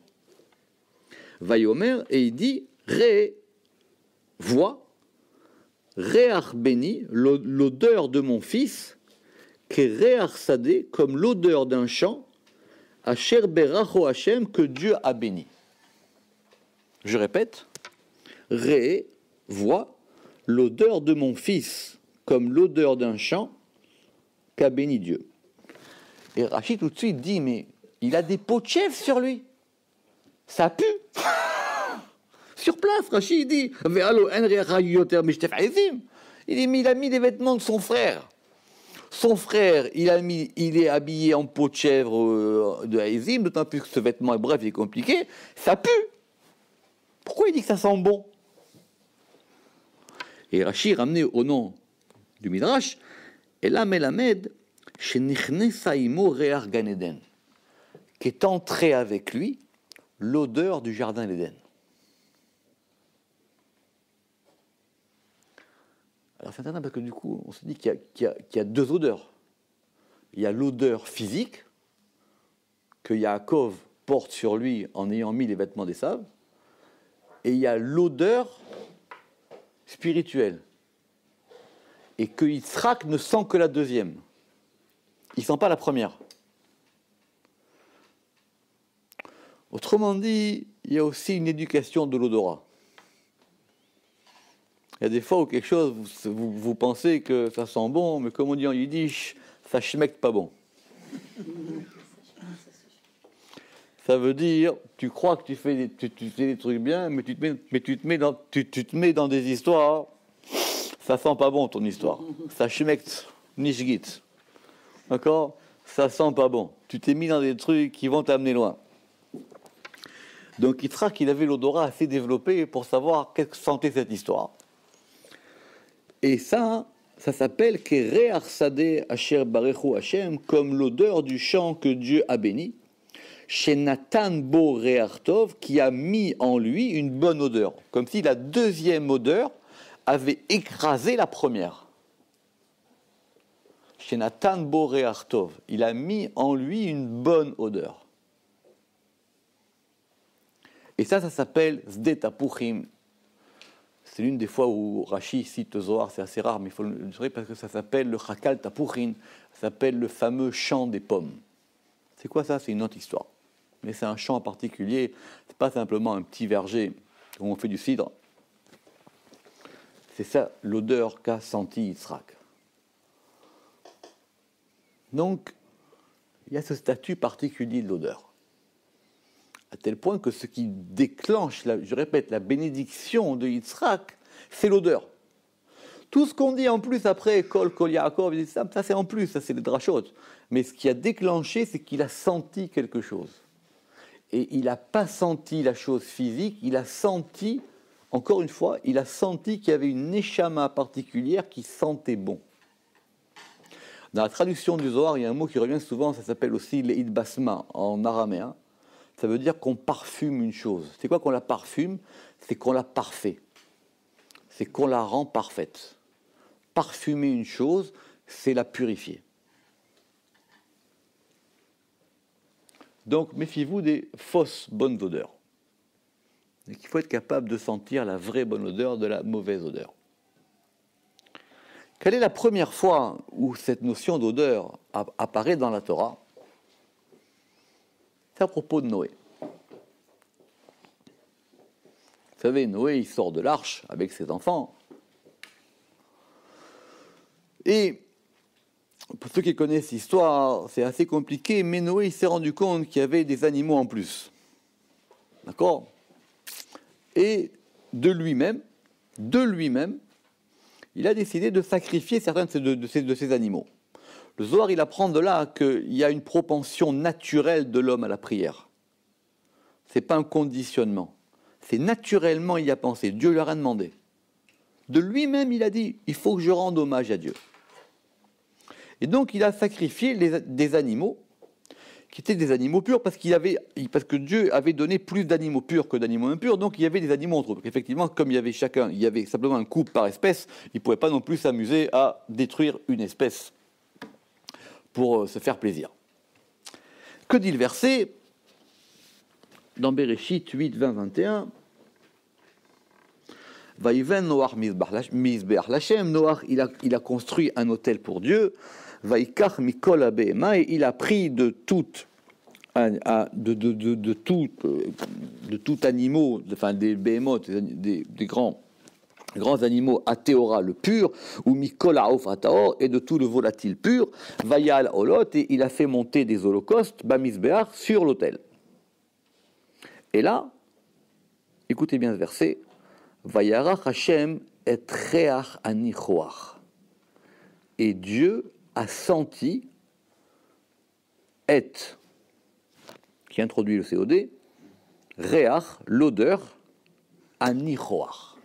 Vaïomer, et il dit, Ré, vois, Réar béni, l'odeur de mon fils, que Réar sadé, comme l'odeur d'un champ, Asher beracho Hashem, que Dieu a béni. Je répète, Ré, vois, l'odeur de mon fils, comme l'odeur d'un champ, qu'a béni Dieu. Et Rachid tout de suite dit, mais il a des pots de chèvre sur lui. Ça pue. Sur place, Rachid dit, il dit, mais il a mis les vêtements de son frère. Son frère, il est habillé en peau de chèvre de Haïzim, d'autant plus que ce vêtement est bref, il est compliqué, ça pue. Pourquoi il dit que ça sent bon? Et Rachid ramené au nom du Midrash, Ela Melamed, Shenichnesa imo re'ar Gan Eden, qui est entré avec lui l'odeur du jardin d'Éden. Alors c'est intéressant parce que du coup, on se dit qu'il y a deux odeurs. Il y a l'odeur physique que Yaakov porte sur lui en ayant mis les vêtements d'Ésav, et il y a l'odeur spirituelle. Et que Yitzhak ne sent que la deuxième. Il ne sent pas la première. Autrement dit, il y a aussi une éducation de l'odorat. Il y a des fois où quelque chose, vous pensez que ça sent bon, mais comme on dit en yiddish, ça schmeckt pas bon. Ça veut dire, tu crois que tu fais des trucs bien, mais tu te mets dans des histoires, ça sent pas bon ton histoire. Ça schmeckt nicht gut. D'accord? Ça sent pas bon. Tu t'es mis dans des trucs qui vont t'amener loin. Donc Yitzhak, il avait l'odorat assez développé pour savoir qu'est-ce que sentait cette histoire. Et ça s'appelle Kereach Sadeh Asher Barechu Hashem, comme l'odeur du champ que Dieu a béni, chez Nathan Bo Reach Tov, qui a mis en lui une bonne odeur, comme si la deuxième odeur avait écrasé la première. Chez Nathan Bo Reach Tov, il a mis en lui une bonne odeur. Et ça s'appelle Sde Tapuchim. C'est l'une des fois où Rashi cite Zohar, c'est assez rare, mais il faut le dire parce que ça s'appelle le Chakal Tapuchin, ça s'appelle le fameux champ des pommes. C'est quoi ça? C'est une autre histoire. Mais c'est un champ en particulier, c'est pas simplement un petit verger où on fait du cidre. C'est ça l'odeur qu'a senti Yitzhak. Donc, il y a ce statut particulier de l'odeur. À tel point que ce qui déclenche, je répète, la bénédiction de Yitzhak, c'est l'odeur. Tout ce qu'on dit en plus après, Kol Yaakov, ça c'est en plus, ça c'est les drachot. Mais ce qui a déclenché, c'est qu'il a senti quelque chose. Et il n'a pas senti la chose physique, il a senti, encore une fois, il a senti qu'il y avait une neshama particulière qui sentait bon. Dans la traduction du Zohar, il y a un mot qui revient souvent, ça s'appelle aussi l'Eid Basma en araméen. Ça veut dire qu'on parfume une chose. C'est quoi qu'on la parfume? C'est qu'on la parfait. C'est qu'on la rend parfaite. Parfumer une chose, c'est la purifier. Donc, méfiez-vous des fausses bonnes odeurs. Il faut être capable de sentir la vraie bonne odeur de la mauvaise odeur. Quelle est la première fois où cette notion d'odeur apparaît dans la Torah? C'est à propos de Noé. Vous savez, Noé, il sort de l'arche avec ses enfants. Et pour ceux qui connaissent l'histoire, c'est assez compliqué, mais Noé il s'est rendu compte qu'il y avait des animaux en plus. D'accord? Et de lui-même, il a décidé de sacrifier certains de ces animaux. Le Zohar, il apprend de là qu'il y a une propension naturelle de l'homme à la prière. Ce n'est pas un conditionnement. C'est naturellement, il y a pensé. Dieu leur a demandé. De lui-même, il a dit, il faut que je rende hommage à Dieu. Et donc, il a sacrifié des animaux qui étaient des animaux purs, parce que Dieu avait donné plus d'animaux purs que d'animaux impurs, donc il y avait des animaux entre eux. Donc effectivement, comme il y avait simplement un couple par espèce, il ne pouvait pas non plus s'amuser à détruire une espèce pour se faire plaisir. Que dit le verset dans Bereshit 8, 20, 21? Vaïven Noach Mizbeach Lachem, Noach il a construit un autel pour Dieu. Vaïkach Mikol Abehema, et il a pris de tout animaux, enfin des behemoth, des grands animaux atéora le pur, ou Mikol Aof Ataor, et de tout le volatile pur. Vaïal Olot, et il a fait monter des holocaustes, Bamizbeach, sur l'autel. Et là, écoutez bien ce verset. Vayarach Hashem et Reach Anichoach. Et Dieu a senti, qui introduit le COD, Reach, l'odeur, Anichoach.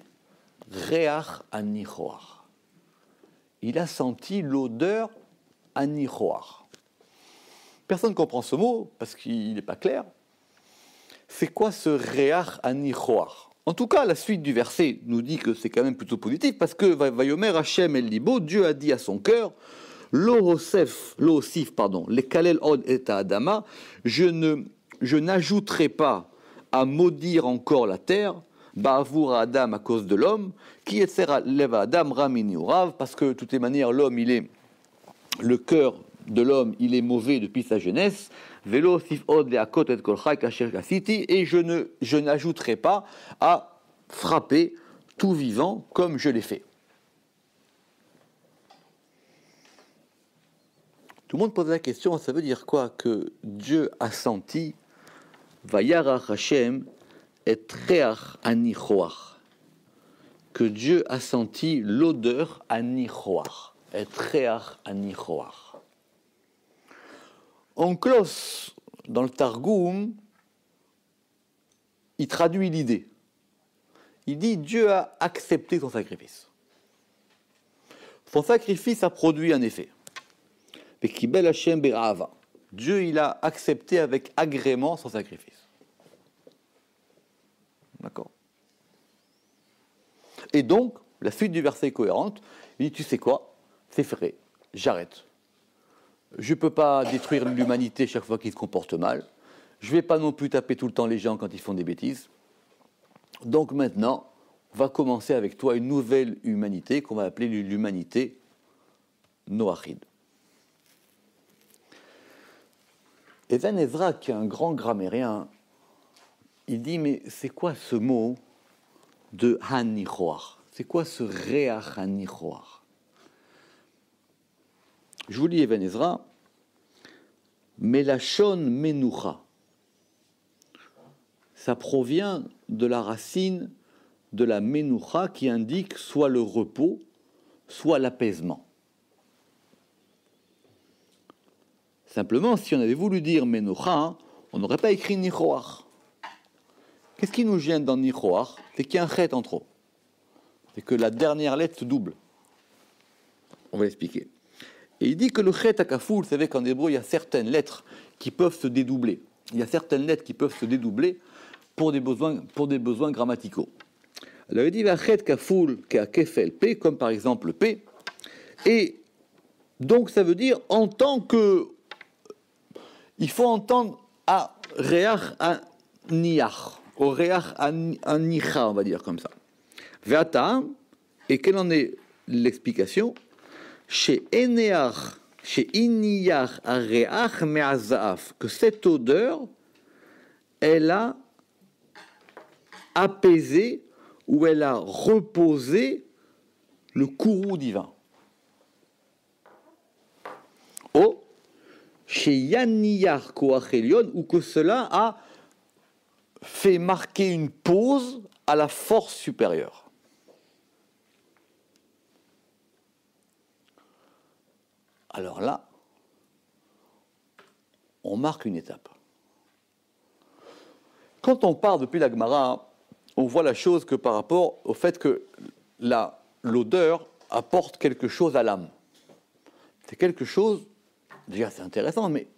Reach Anichoach. Il a senti l'odeur Anichoach. Personne ne comprend ce mot parce qu'il n'est pas clair. C'est quoi ce Reach Anichoach? En tout cas, la suite du verset nous dit que c'est quand même plutôt positif, parce que Vayomer Hashem El Libo, Dieu a dit à son cœur, Lo osif, les kalel od et adama, je n'ajouterai pas à maudire encore la terre, ba'avour Adam à cause de l'homme, qui et sera leva Adam ramini urav, parce que de toutes les manières le cœur de l'homme, il est mauvais depuis sa jeunesse. Velo sif od leakot et kolchai kasher kasiti, et je n'ajouterai pas à frapper tout vivant comme je l'ai fait. Tout le monde pose la question, ça veut dire quoi que Dieu a senti Vayarach Hashem et Reach Anichoach, que Dieu a senti l'odeur Anichoach et Reach Anichoach. Onklos, dans le Targum, il traduit l'idée. Il dit Dieu a accepté son sacrifice. Son sacrifice a produit un effet. Dieu, il a accepté avec agrément son sacrifice. D'accord. Et donc, la suite du verset est cohérente. Il dit, tu sais quoi? C'est vrai, j'arrête. Je ne peux pas détruire l'humanité chaque fois qu'ils se comportent mal. Je ne vais pas non plus taper tout le temps les gens quand ils font des bêtises. Donc maintenant, on va commencer avec toi une nouvelle humanité qu'on va appeler l'humanité noachide. Even Ezra, qui est un grand grammairien, il dit, mais c'est quoi ce mot de Hanichoach? C'est quoi ce Reach Hanichoach? Je vous lis Even Ezra. Melachon Menucha. Ça provient de la racine de la Menucha qui indique soit le repos, soit l'apaisement. Simplement, si on avait voulu dire Menucha, on n'aurait pas écrit Nichoach. Qu'est-ce qui nous gêne dans Nichoach? C'est qu'il y a un chet en trop. C'est que la dernière lettre se double. On va l'expliquer. Et il dit que le chet à kafou, vous savez qu'en hébreu, il y a certaines lettres qui peuvent se dédoubler. Il y a certaines lettres qui peuvent se dédoubler pour des besoins grammaticaux. Alors il dit va chet kafoul ka kefel p, comme par exemple p. Et donc ça veut dire en tant que il faut entendre à reach aniach, au reach anicha, on va dire comme ça. Ve'ata, et quelle en est l'explication? Chez Eneach, chez Iniyach Areach Me'azaaf, que cette odeur, elle a apaisé ou elle a reposé le courroux divin. Oh, chez Yaniyach Koachelion, ou que cela a fait marquer une pause à la force supérieure. Alors là, on marque une étape. Quand on part depuis la Gemara, on voit la chose que par rapport au fait que l'odeur apporte quelque chose à l'âme. C'est quelque chose, déjà c'est intéressant, mais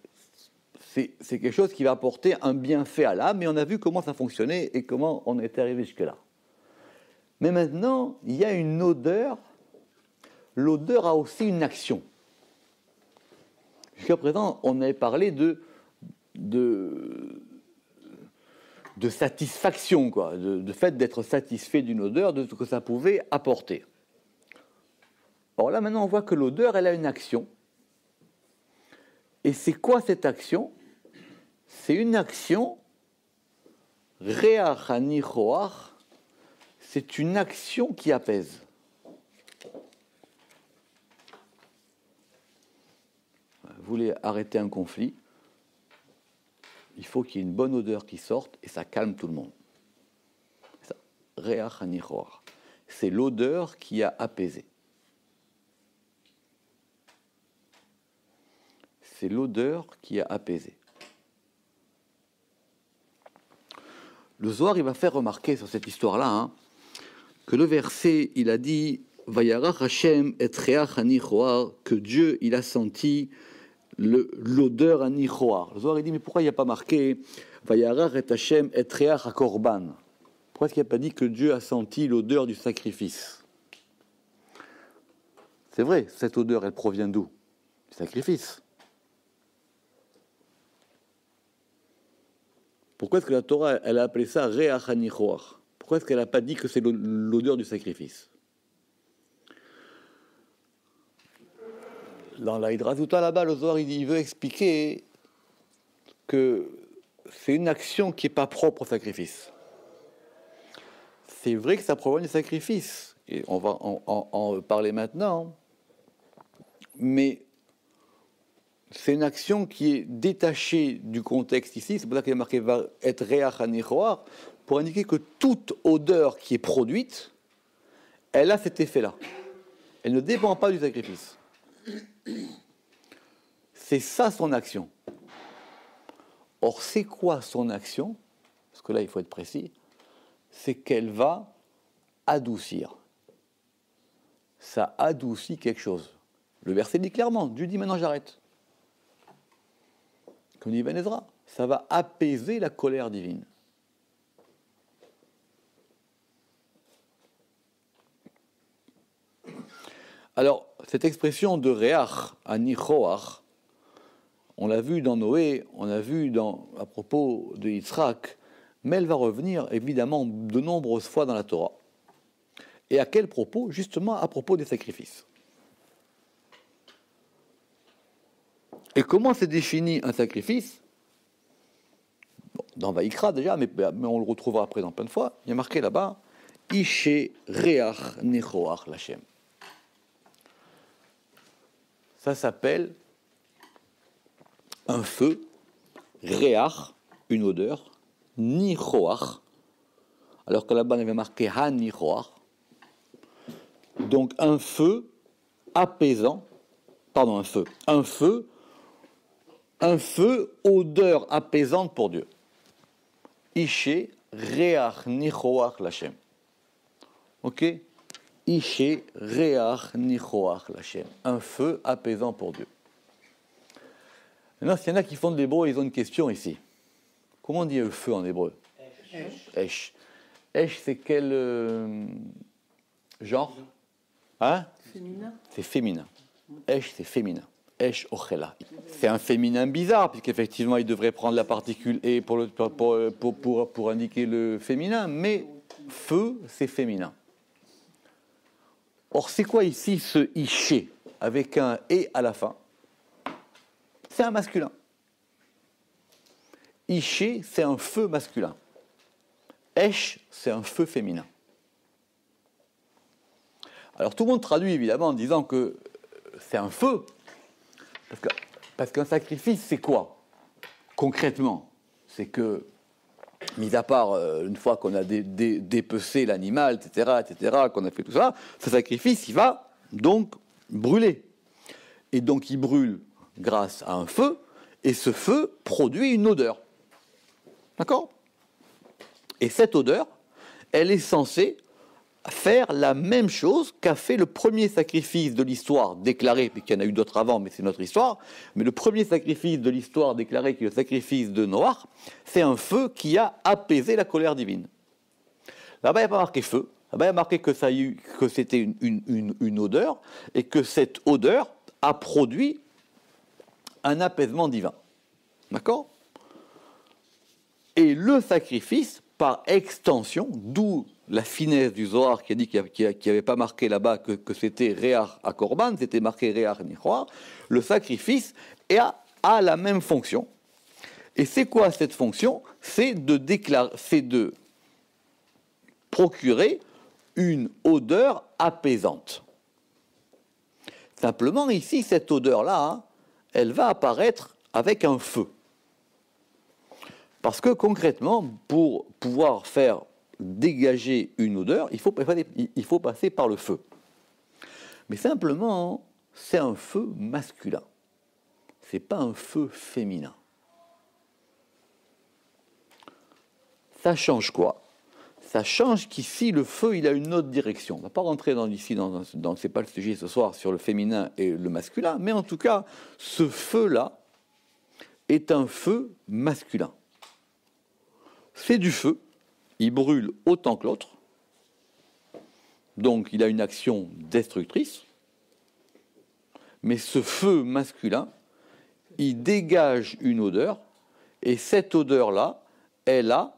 c'est quelque chose qui va apporter un bienfait à l'âme, et on a vu comment ça fonctionnait et comment on est arrivé jusque-là. Mais maintenant, il y a une odeur. L'odeur a aussi une action. Jusqu'à présent, on avait parlé de satisfaction, quoi, de fait d'être satisfait d'une odeur, de ce que ça pouvait apporter. Alors là, maintenant, on voit que l'odeur, elle a une action. Et c'est quoi cette action? C'est une action, reach anichoach, c'est une action qui apaise. Vous voulez arrêter un conflit, il faut qu'il y ait une bonne odeur qui sorte et ça calme tout le monde. Reach anichoach, c'est l'odeur qui a apaisé. C'est l'odeur qui a apaisé. Le Zohar, il va faire remarquer sur cette histoire-là que le verset, il a dit Vayarach Hashem et reach anichoach, que Dieu, il a senti l'odeur anichoach. Le Zohar, il dit mais pourquoi il n'y a pas marqué Vayarach et Hashem et reach hakorban? Pourquoi est-ce qu'il n'y a pas dit que Dieu a senti l'odeur du sacrifice? C'est vrai, cette odeur, elle provient d'où? Du sacrifice. Pourquoi est-ce que la Torah, elle a appelé ça reach anichoach? Pourquoi est-ce qu'elle n'a pas dit que c'est l'odeur du sacrifice? Dans la Hidrazuta, là-bas, le Zohar, il veut expliquer que c'est une action qui n'est pas propre au sacrifice. C'est vrai que ça provient du sacrifice, et on va en parler maintenant, mais c'est une action qui est détachée du contexte ici, c'est pour ça qu'il est marqué va être reach anichoach, pour indiquer que toute odeur qui est produite, elle a cet effet-là. Elle ne dépend pas du sacrifice. C'est ça son action. Or, c'est quoi son action? Parce que là, il faut être précis. C'est qu'elle va adoucir. Ça adoucit quelque chose. Le verset dit clairement, Dieu dit maintenant j'arrête. Comme dit Ben Ezra, ça va apaiser la colère divine. Alors, cette expression de reach anichoach, on l'a vu dans Noé, on l'a vu à propos de Yitzhak, mais elle va revenir évidemment de nombreuses fois dans la Torah. Et à quel propos? Justement à propos des sacrifices. Et comment c'est défini un sacrifice? Dans Vaïkra déjà, mais on le retrouvera après dans plein de fois. Il y a marqué là-bas Ishe reach nechoach lachem. Ça s'appelle un feu, reach, une odeur, nichoach, alors que là-bas on avait marqué ha-nichoach. Donc un feu apaisant, pardon, un feu, odeur apaisante pour Dieu. Ishe reach nichoach lachem. Ok? Ishe reach nichoach lachem. Un feu apaisant pour Dieu. Maintenant, s'il y en a qui font de l'hébreu, ils ont une question ici. Comment on dit le feu en hébreu? Esh. Esh, c'est quel genre? Hein? Féminin. C'est féminin. Esh, c'est féminin. Esh ochela. C'est un féminin bizarre, puisqu'effectivement, il devrait prendre la particule et pour indiquer le féminin, mais feu, c'est féminin. Or, c'est quoi ici ce iché, avec un et à la fin? C'est un masculin. Iché, c'est un feu masculin. Esh, c'est un feu féminin. Alors tout le monde traduit évidemment en disant que c'est un feu, parce qu'un sacrifice, c'est quoi? Concrètement, c'est que, mis à part une fois qu'on a dépecé l'animal, etc., qu'on a fait tout ça, ce sacrifice, il va donc brûler. Et donc il brûle grâce à un feu, et ce feu produit une odeur. D'accord? Et cette odeur, elle est censée faire la même chose qu'a fait le premier sacrifice de l'histoire déclaré, puisqu'il y en a eu d'autres avant, mais c'est notre histoire, mais le premier sacrifice de l'histoire déclaré, qui est le sacrifice de Noach, c'est un feu qui a apaisé la colère divine. Là-bas, il n'y a pas marqué feu, là-bas, il y a marqué que c'était une odeur, et que cette odeur a produit un apaisement divin. D'accord ? Et le sacrifice, par extension, d'où la finesse du Zohar qui a dit qu'il n'y avait pas marqué là-bas que c'était Réar à Korban, c'était marqué Réar Nichoar, le sacrifice a la même fonction. Et c'est quoi cette fonction ? C'est de procurer une odeur apaisante. Simplement, ici, cette odeur-là, hein, elle va apparaître avec un feu. Parce que concrètement, pour pouvoir faire dégager une odeur, il faut passer par le feu. Mais simplement, c'est un feu masculin. Ce n'est pas un feu féminin. Ça change quoi ? Ça change qu'ici, le feu, il a une autre direction. On ne va pas rentrer ce n'est pas le sujet ce soir, sur le féminin et le masculin, mais en tout cas, ce feu-là est un feu masculin. C'est du feu, il brûle autant que l'autre, donc il a une action destructrice, mais ce feu masculin, il dégage une odeur, et cette odeur-là, elle a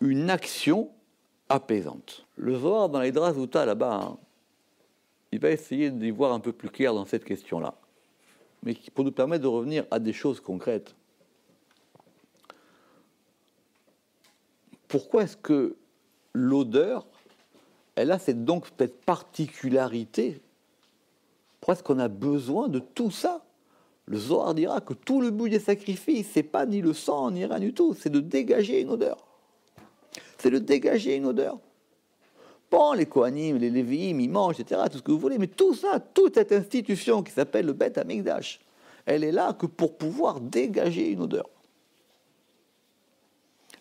une action apaisante. Le Zohar dans les Drazuta là-bas, hein, il va essayer d'y voir un peu plus clair dans cette question-là, mais pour nous permettre de revenir à des choses concrètes. Pourquoi est-ce que l'odeur, elle a cette particularité ? Pourquoi est-ce qu'on a besoin de tout ça ? Le Zohar dira que tout le but des sacrifices, c'est pas ni le sang, ni rien du tout, c'est de dégager une odeur. C'est de dégager une odeur. Bon, les Kohanim, les Lévi'im, ils mangent, etc., tout ce que vous voulez, mais tout ça, toute cette institution qui s'appelle le Beth Amikdash, elle est là que pour pouvoir dégager une odeur.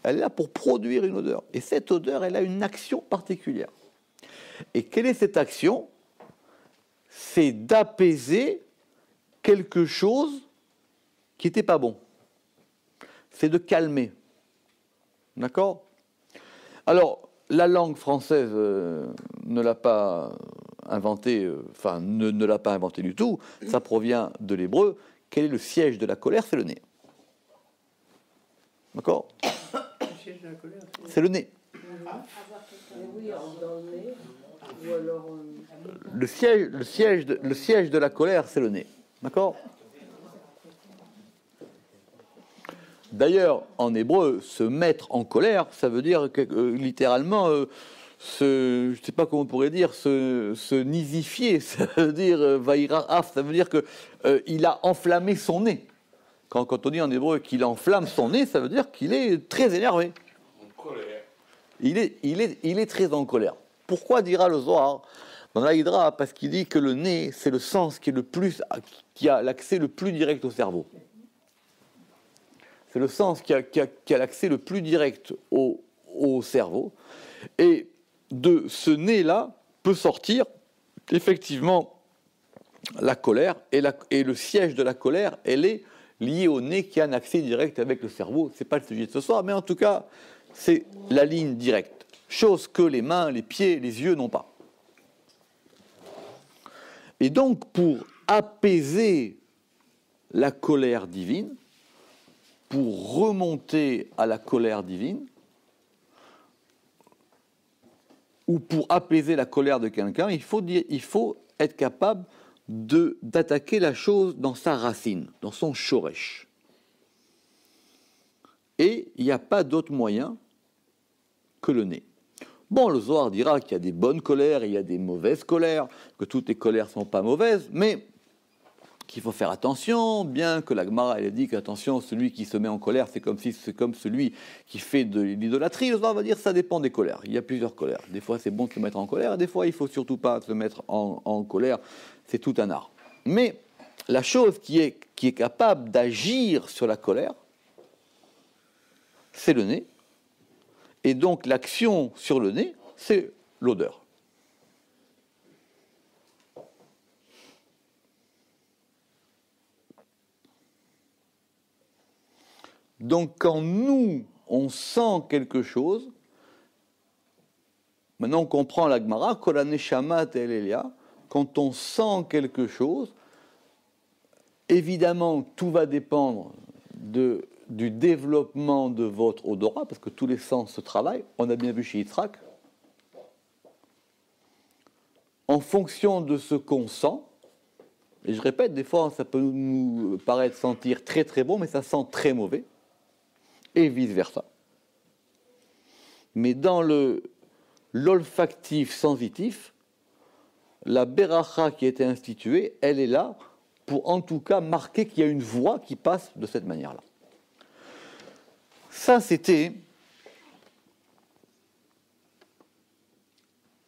Elle est là pour produire une odeur. Et cette odeur, elle a une action particulière. Et quelle est cette action ? C'est d'apaiser quelque chose qui n'était pas bon. C'est de calmer. D'accord ? Alors, la langue française ne l'a pas inventé, ne l'a pas inventé du tout. Ça provient de l'hébreu. Quel est le siège de la colère ? C'est le nez. D'accord ? C'est le nez. Le siège de la colère, c'est le nez. D'accord ? D'ailleurs, en hébreu, se mettre en colère, ça veut dire que, littéralement, je ne sais pas comment on pourrait dire, se nisifier, ça veut dire vaïra'af, ça veut dire qu'il a enflammé son nez. Quand on dit en hébreu qu'il enflamme son nez, ça veut dire qu'il est très énervé. En colère. Il est très en colère. Pourquoi dira le Zohar dans la Hydra ? Parce qu'il dit que le nez, c'est le sens qui a l'accès le plus direct au cerveau. C'est le sens qui a l'accès le plus direct au cerveau. Et de ce nez-là peut sortir effectivement la colère. Et le siège de la colère, elle est liée au nez qui a un accès direct avec le cerveau. Ce n'est pas le sujet de ce soir, mais en tout cas, c'est la ligne directe. Chose que les mains, les pieds, les yeux n'ont pas. Et donc, pour apaiser la colère divine, pour remonter à la colère divine, ou pour apaiser la colère de quelqu'un, il faut être capable d'attaquer la chose dans sa racine, dans son shoresh. Et il n'y a pas d'autre moyen que le nez. Bon, le Zohar dira qu'il y a des bonnes colères et il y a des mauvaises colères, que toutes les colères ne sont pas mauvaises, mais qu'il faut faire attention, bien que la Gemara elle a dit qu'attention, celui qui se met en colère, c'est comme celui qui fait de l'idolâtrie. Le Zohar va dire que ça dépend des colères. Il y a plusieurs colères. Des fois, c'est bon de se mettre en colère, et des fois, il ne faut surtout pas se mettre en colère. C'est tout un art. Mais la chose qui est capable d'agir sur la colère, c'est le nez. Et donc, l'action sur le nez, c'est l'odeur. Donc quand nous, on sent quelque chose, maintenant on comprend la Gemara, Kol haneshama te'elelia, quand on sent quelque chose, évidemment tout va dépendre du développement de votre odorat, parce que tous les sens se travaillent, on a bien vu chez Yitzhak. En fonction de ce qu'on sent, et je répète, des fois ça peut nous paraître sentir très très bon, mais ça sent très mauvais, et vice-versa. Mais dans l'olfactif sensitif, la beracha qui a été instituée, elle est là pour en tout cas marquer qu'il y a une voie qui passe de cette manière-là. Ça, c'était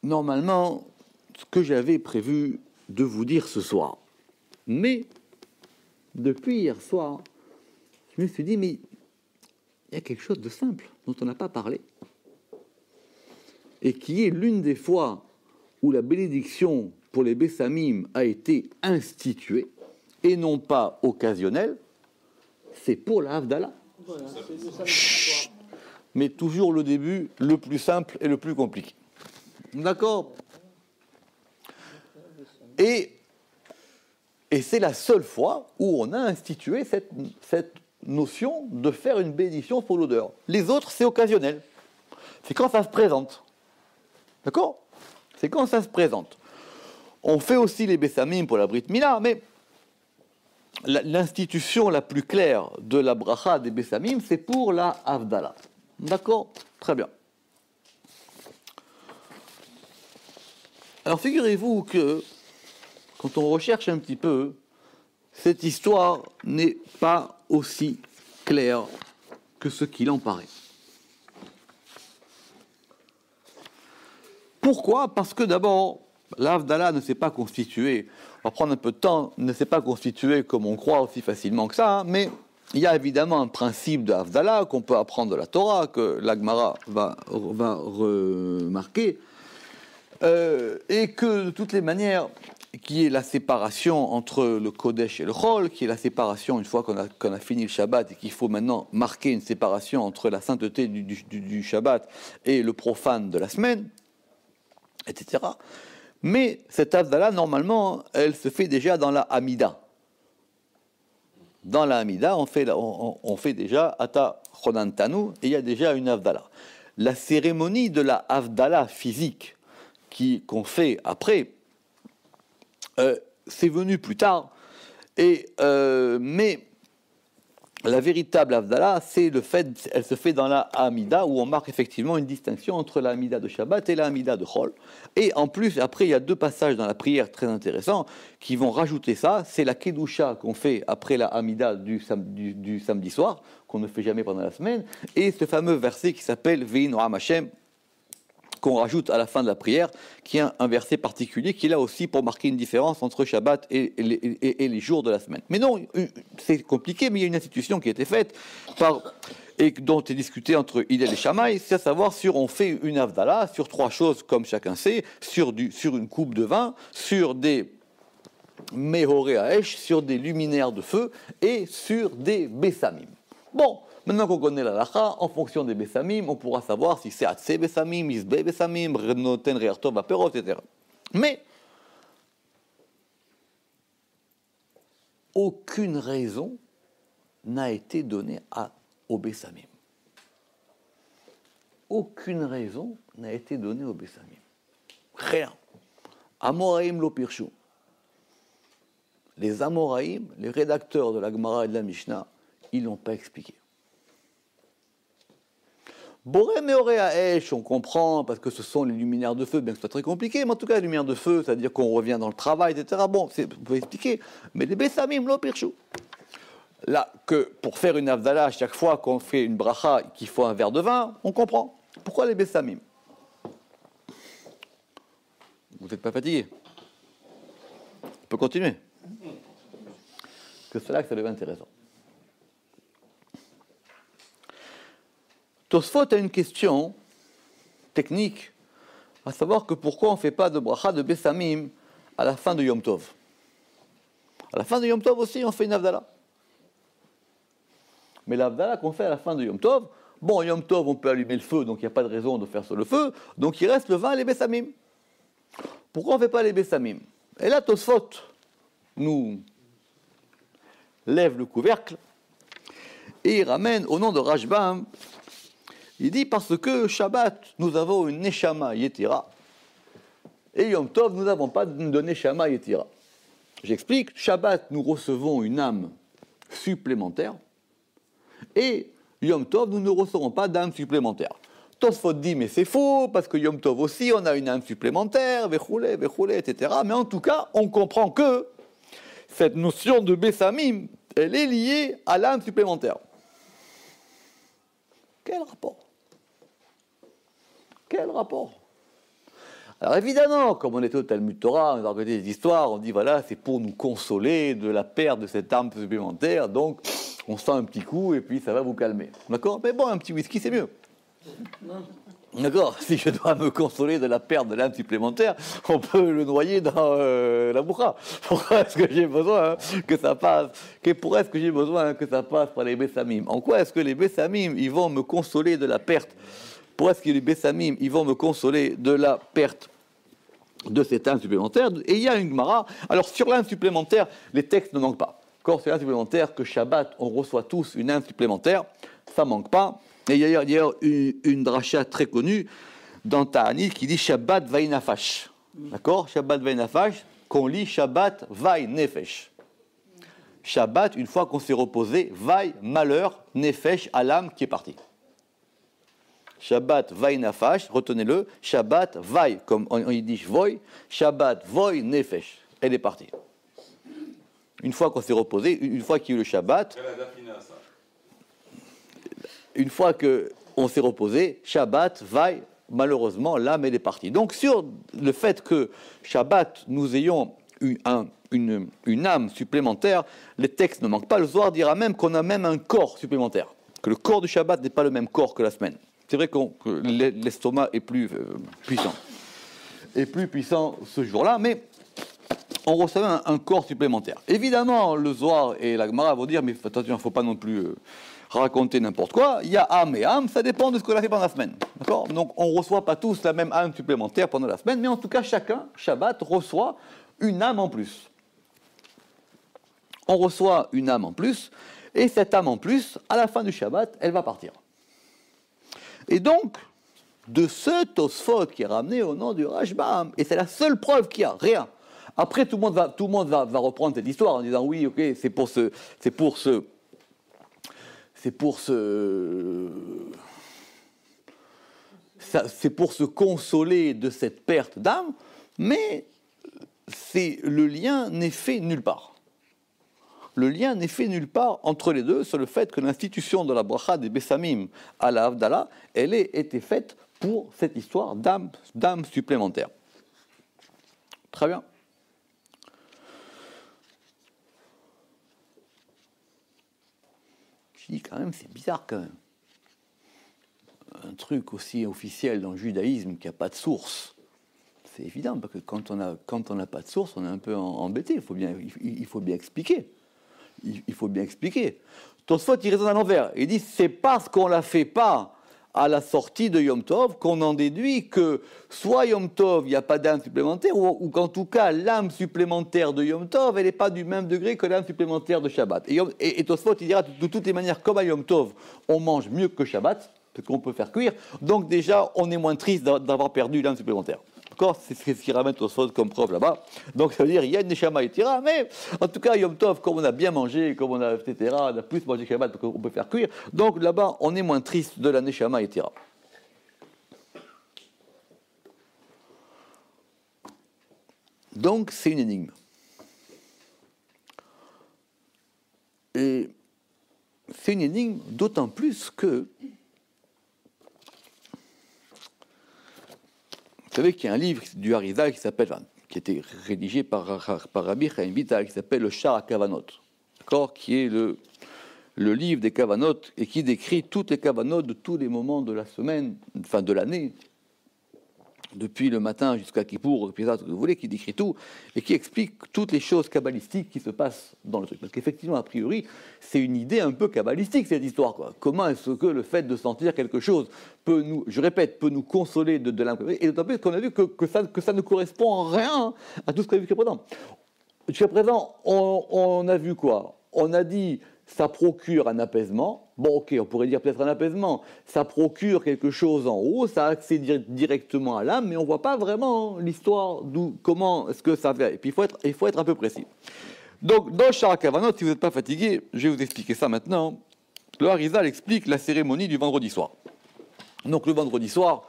normalement ce que j'avais prévu de vous dire ce soir. Mais depuis hier soir, je me suis dit, mais il y a quelque chose de simple dont on n'a pas parlé et qui est l'une des fois où la bénédiction pour les Bessamim a été instituée et non pas occasionnelle, c'est pour la Havdalah. Voilà, mais toujours le début, le plus simple et le plus compliqué. D'accord ? Et c'est la seule fois où on a institué cette notion de faire une bénédiction pour l'odeur. Les autres, c'est occasionnel. C'est quand ça se présente. D'accord ? C'est quand ça se présente. On fait aussi les Bessamim pour la Brit Mila, mais l'institution la plus claire de la bracha des Bessamim, c'est pour la Havdalah. D'accord ? Très bien. Alors figurez-vous que, quand on recherche un petit peu, cette histoire n'est pas aussi claire que ce qu'il en paraît. Pourquoi ? Parce que d'abord, l'Havdalah ne s'est pas constituée, on va prendre un peu de temps, ne s'est pas constituée comme on croit aussi facilement que ça, mais il y a évidemment un principe de Havdalah qu'on peut apprendre de la Torah, que la Gemara va remarquer, et que de toutes les manières, qui est la séparation entre le Kodesh et le Chol, qui est la séparation une fois qu'on a fini le Shabbat et qu'il faut maintenant marquer une séparation entre la sainteté du Shabbat et le profane de la semaine, etc. Mais cette Havdalah, normalement, elle se fait déjà dans la Hamida. Dans la Hamida, on fait déjà Ata Chonan Tanu, et il y a déjà une Havdalah. La cérémonie de la Havdalah physique qu'on fait après, c'est venu plus tard, mais la véritable Havdalah, elle se fait dans la Hamida, où on marque effectivement une distinction entre la Hamida de Shabbat et la Hamida de Chol. Et en plus, après, il y a deux passages dans la prière très intéressants qui vont rajouter ça. C'est la Kedusha qu'on fait après la Hamida du samedi soir, qu'on ne fait jamais pendant la semaine, et ce fameux verset qui s'appelle Ve'in Noam Hashem, qu'on rajoute à la fin de la prière, qui est un verset particulier, qui est là aussi pour marquer une différence entre Shabbat et les jours de la semaine. Mais non, c'est compliqué, mais il y a une institution qui a été faite et dont est discuté entre Hillel et Shammai, c'est à savoir si on fait une Havdalah sur trois choses, comme chacun sait, sur une coupe de vin, sur des Mehoré Haesh, sur des luminaires de feu et sur des Bessamim. Bon, maintenant qu'on connaît la lacha, en fonction des Bessamim, on pourra savoir si c'est Atse Bessamim, Isbe Bessamim, Noten Re'artov Aperot, etc. Mais aucune raison n'a été donnée aux Bessamim. Aucune raison n'a été donnée aux Bessamim. Rien. Amoraïm lo pirshu. Les Amoraïm, les rédacteurs de la Gemara et de la Mishnah, ils l'ont pas expliqué. Boré Meoré Haesh, on comprend, parce que ce sont les luminaires de feu, bien que ce soit très compliqué, mais en tout cas, les luminaires de feu, c'est-à-dire qu'on revient dans le travail, etc. Bon, vous pouvez expliquer, mais les Bessamim, lo pirchou. Là, que pour faire une Havdalah, à chaque fois qu'on fait une bracha, qu'il faut un verre de vin, on comprend. Pourquoi les Bessamim ? Vous n'êtes pas fatigué ? On peut continuer. Que c'est là que ça devient intéressant. Tosfot a une question technique à savoir que pourquoi on ne fait pas de bracha de Bessamim à la fin de Yom Tov. À la fin de Yom Tov aussi, on fait une Havdalah. Mais l'Havdalah qu'on fait à la fin de Yom Tov, bon, Yom Tov, on peut allumer le feu, donc il n'y a pas de raison de faire sur le feu, donc il reste le vin et les Bessamim. Pourquoi on ne fait pas les Bessamim? Et là, Tosfot nous lève le couvercle et il ramène au nom de Rashbam, il dit parce que Shabbat, nous avons une Neshama Yetira, et Yom Tov, nous n'avons pas de Neshama Yetira. J'explique, Shabbat, nous recevons une âme supplémentaire, et Yom Tov, nous ne recevrons pas d'âme supplémentaire. Tosfot dit, mais c'est faux, parce que Yom Tov aussi, on a une âme supplémentaire, vechoulé, etc. Mais en tout cas, on comprend que cette notion de Bessamim, elle est liée à l'âme supplémentaire. Quel rapport? Quel rapport? Alors évidemment, comme on était au Talmud Torah, on a regardé des histoires, on dit voilà, c'est pour nous consoler de la perte de cette âme supplémentaire, donc on sent un petit coup et puis ça va vous calmer. D'accord? Mais bon, un petit whisky, c'est mieux. D'accord? Si je dois me consoler de la perte de l'âme supplémentaire, on peut le noyer dans la boucha. Pourquoi est-ce que j'ai besoin que ça passe? Pourquoi est-ce que j'ai besoin que ça passe par les Bessamim? En quoi est-ce que les Bessamim, ils vont me consoler de la perte? Pourquoi est-ce que les Bessamim, ils vont me consoler de la perte de cette âme supplémentaire? Et il y a une Gemara. Alors sur l'âme supplémentaire, les textes ne manquent pas. Quand c'est l'âme supplémentaire, que Shabbat, on reçoit tous une âme supplémentaire, ça ne manque pas. Et il y a d'ailleurs une dracha très connue dans Ta'anit qui dit Shabbat Vaï Nafash. D'accord? Shabbat Vaï Nafash, qu'on lit Shabbat Vaï Nefesh. Shabbat, une fois qu'on s'est reposé, Vaï, malheur, Nefesh, à l'âme qui est partie. Shabbat Vaï Nafash, retenez-le, Shabbat Vaï, comme on dit Voy, Shabbat Voy Nefesh, elle est partie. Une fois qu'on s'est reposé, une fois qu'il y a eu le Shabbat, une fois qu'on s'est reposé, Shabbat, vaille, malheureusement, l'âme, elle est partie. Donc, sur le fait que Shabbat, nous ayons une âme supplémentaire, les textes ne manquent pas. Le Zohar dira même qu'on a même un corps supplémentaire, que le corps du Shabbat n'est pas le même corps que la semaine. C'est vrai que l'estomac est plus puissant. Est plus puissant ce jour-là, mais on recevait un corps supplémentaire. Évidemment, le Zohar et la Gemara vont dire, mais attention, il ne faut pas non plus raconter n'importe quoi. Il y a âme et âme, ça dépend de ce qu'on a fait pendant la semaine. D'accord? Donc, on ne reçoit pas tous la même âme supplémentaire pendant la semaine, mais en tout cas, chacun, Shabbat, reçoit une âme en plus. On reçoit une âme en plus, et cette âme en plus, à la fin du Shabbat, elle va partir. Et donc, de ce Tosfot qui est ramené au nom du Rashbam, et c'est la seule preuve qu'il y a, rien. Après, tout le monde va reprendre cette histoire en disant oui, ok, c'est pour se consoler de cette perte d'âme, mais le lien n'est fait nulle part. Le lien n'est fait nulle part entre les deux sur le fait que l'institution de la bracha des Bessamim à la Havdalah, elle ait été faite pour cette histoire d'âme supplémentaire. Très bien. Je dis quand même, c'est bizarre quand même. Un truc aussi officiel dans le judaïsme qui n'a pas de source. C'est évident, parce que quand on n'a pas de source, on est un peu embêté. Il faut bien expliquer. Il faut bien expliquer. Tosfot, il raisonne à l'envers. Il dit, c'est parce qu'on ne la fait pas à la sortie de Yom Tov qu'on en déduit que soit Yom Tov, il n'y a pas d'âme supplémentaire, ou qu'en tout cas, l'âme supplémentaire de Yom Tov, elle n'est pas du même degré que l'âme supplémentaire de Shabbat. Et Tosfot, il dira, de toutes les manières, comme à Yom Tov, on mange mieux que Shabbat, parce qu'on peut faire cuire, donc déjà, on est moins triste d'avoir perdu l'âme supplémentaire. D'accord? C'est ce qui ramène Tosfot comme preuve là-bas. Donc ça veut dire, il y a une Neshama Yetira, mais en tout cas, Yom Tov, comme on a bien mangé, comme on a, etc., on a plus mangé Shabbat parce qu'on peut faire cuire, donc là-bas, on est moins triste de la Neshama Yetira. Donc c'est une énigme. Et c'est une énigme d'autant plus que vous savez qu'il y a un livre du Harizal qui a été rédigé par Rabbi Chaim Vital, qui s'appelle le Shar HaKavanot, d'accord, qui est le livre des Kavanot et qui décrit toutes les Kavanot de tous les moments de la semaine, enfin de l'année, depuis le matin jusqu'à Kippour, depuis ça, ce que vous voulez, qui décrit tout, et qui explique toutes les choses kabbalistiques qui se passent dans le truc. Parce qu'effectivement, a priori, c'est une idée un peu kabbalistique, cette histoire, quoi. Comment est-ce que le fait de sentir quelque chose peut nous, je répète, peut nous consoler de l'imprimerie, et d'autant plus qu'on a vu que ça ne correspond en rien à tout ce qu'on a vu jusqu'à présent. Jusqu'à présent, on a vu quoi? On a dit, ça procure un apaisement. Bon, ok, on pourrait dire peut-être un apaisement. Ça procure quelque chose en haut, ça accède directement à l'âme, mais on ne voit pas vraiment l'histoire d'où, comment est-ce que ça fait. Et puis, il faut être un peu précis. Donc, dans Shara Kavanot, si vous n'êtes pas fatigué, je vais vous expliquer ça maintenant. Le Harizal explique la cérémonie du vendredi soir. Donc, le vendredi soir,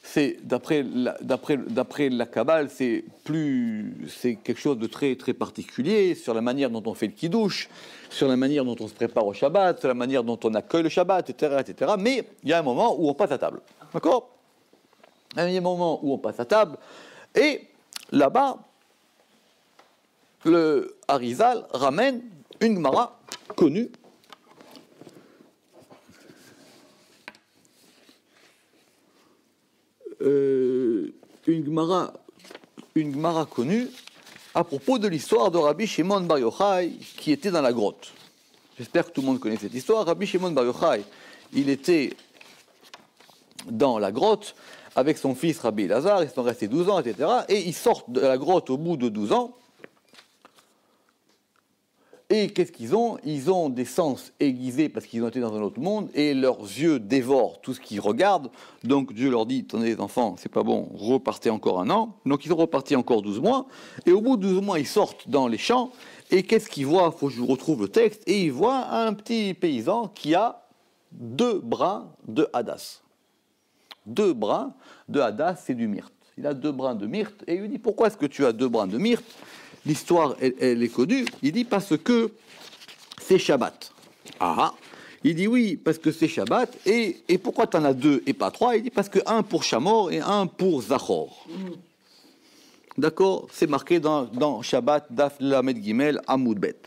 c'est d'après la Kabbale, c'est quelque chose de très très particulier sur la manière dont on fait le kiddush, sur la manière dont on se prépare au Shabbat, sur la manière dont on accueille le Shabbat, etc. Mais il y a un moment où on passe à table, d'accord? Il y a un moment où on passe à table, et là-bas, le Harizal ramène une Gemara connue. Une Gemara connue à propos de l'histoire de Rabbi Shimon Bar Yochai qui était dans la grotte. J'espère que tout le monde connaît cette histoire. Rabbi Shimon Bar Yochai, il était dans la grotte avec son fils Rabbi Elazar, ils sont restés 12 ans, etc. Et ils sortent de la grotte au bout de 12 ans. Et qu'est-ce qu'ils ont? Ils ont des sens aiguisés parce qu'ils ont été dans un autre monde et leurs yeux dévorent tout ce qu'ils regardent. Donc Dieu leur dit, attendez les enfants, c'est pas bon, repartez encore un an. Donc ils sont repartis encore 12 mois. Et au bout de 12 mois, ils sortent dans les champs. Et qu'est-ce qu'ils voient? Il faut que je vous retrouve le texte. Et ils voient un petit paysan qui a 2 brins de hadas. 2 brins de hadas, c'est du myrte. Il a 2 brins de myrte. Et il lui dit, pourquoi est-ce que tu as 2 brins de myrte? L'histoire, elle est connue. Il dit parce que c'est Shabbat. Ah, il dit oui, parce que c'est Shabbat. Et pourquoi tu en as 2 et pas 3? Il dit parce que un pour Shamor et un pour Zachor. D'accord? C'est marqué dans Shabbat, Daf Lamed Gimel, Amoud Bet.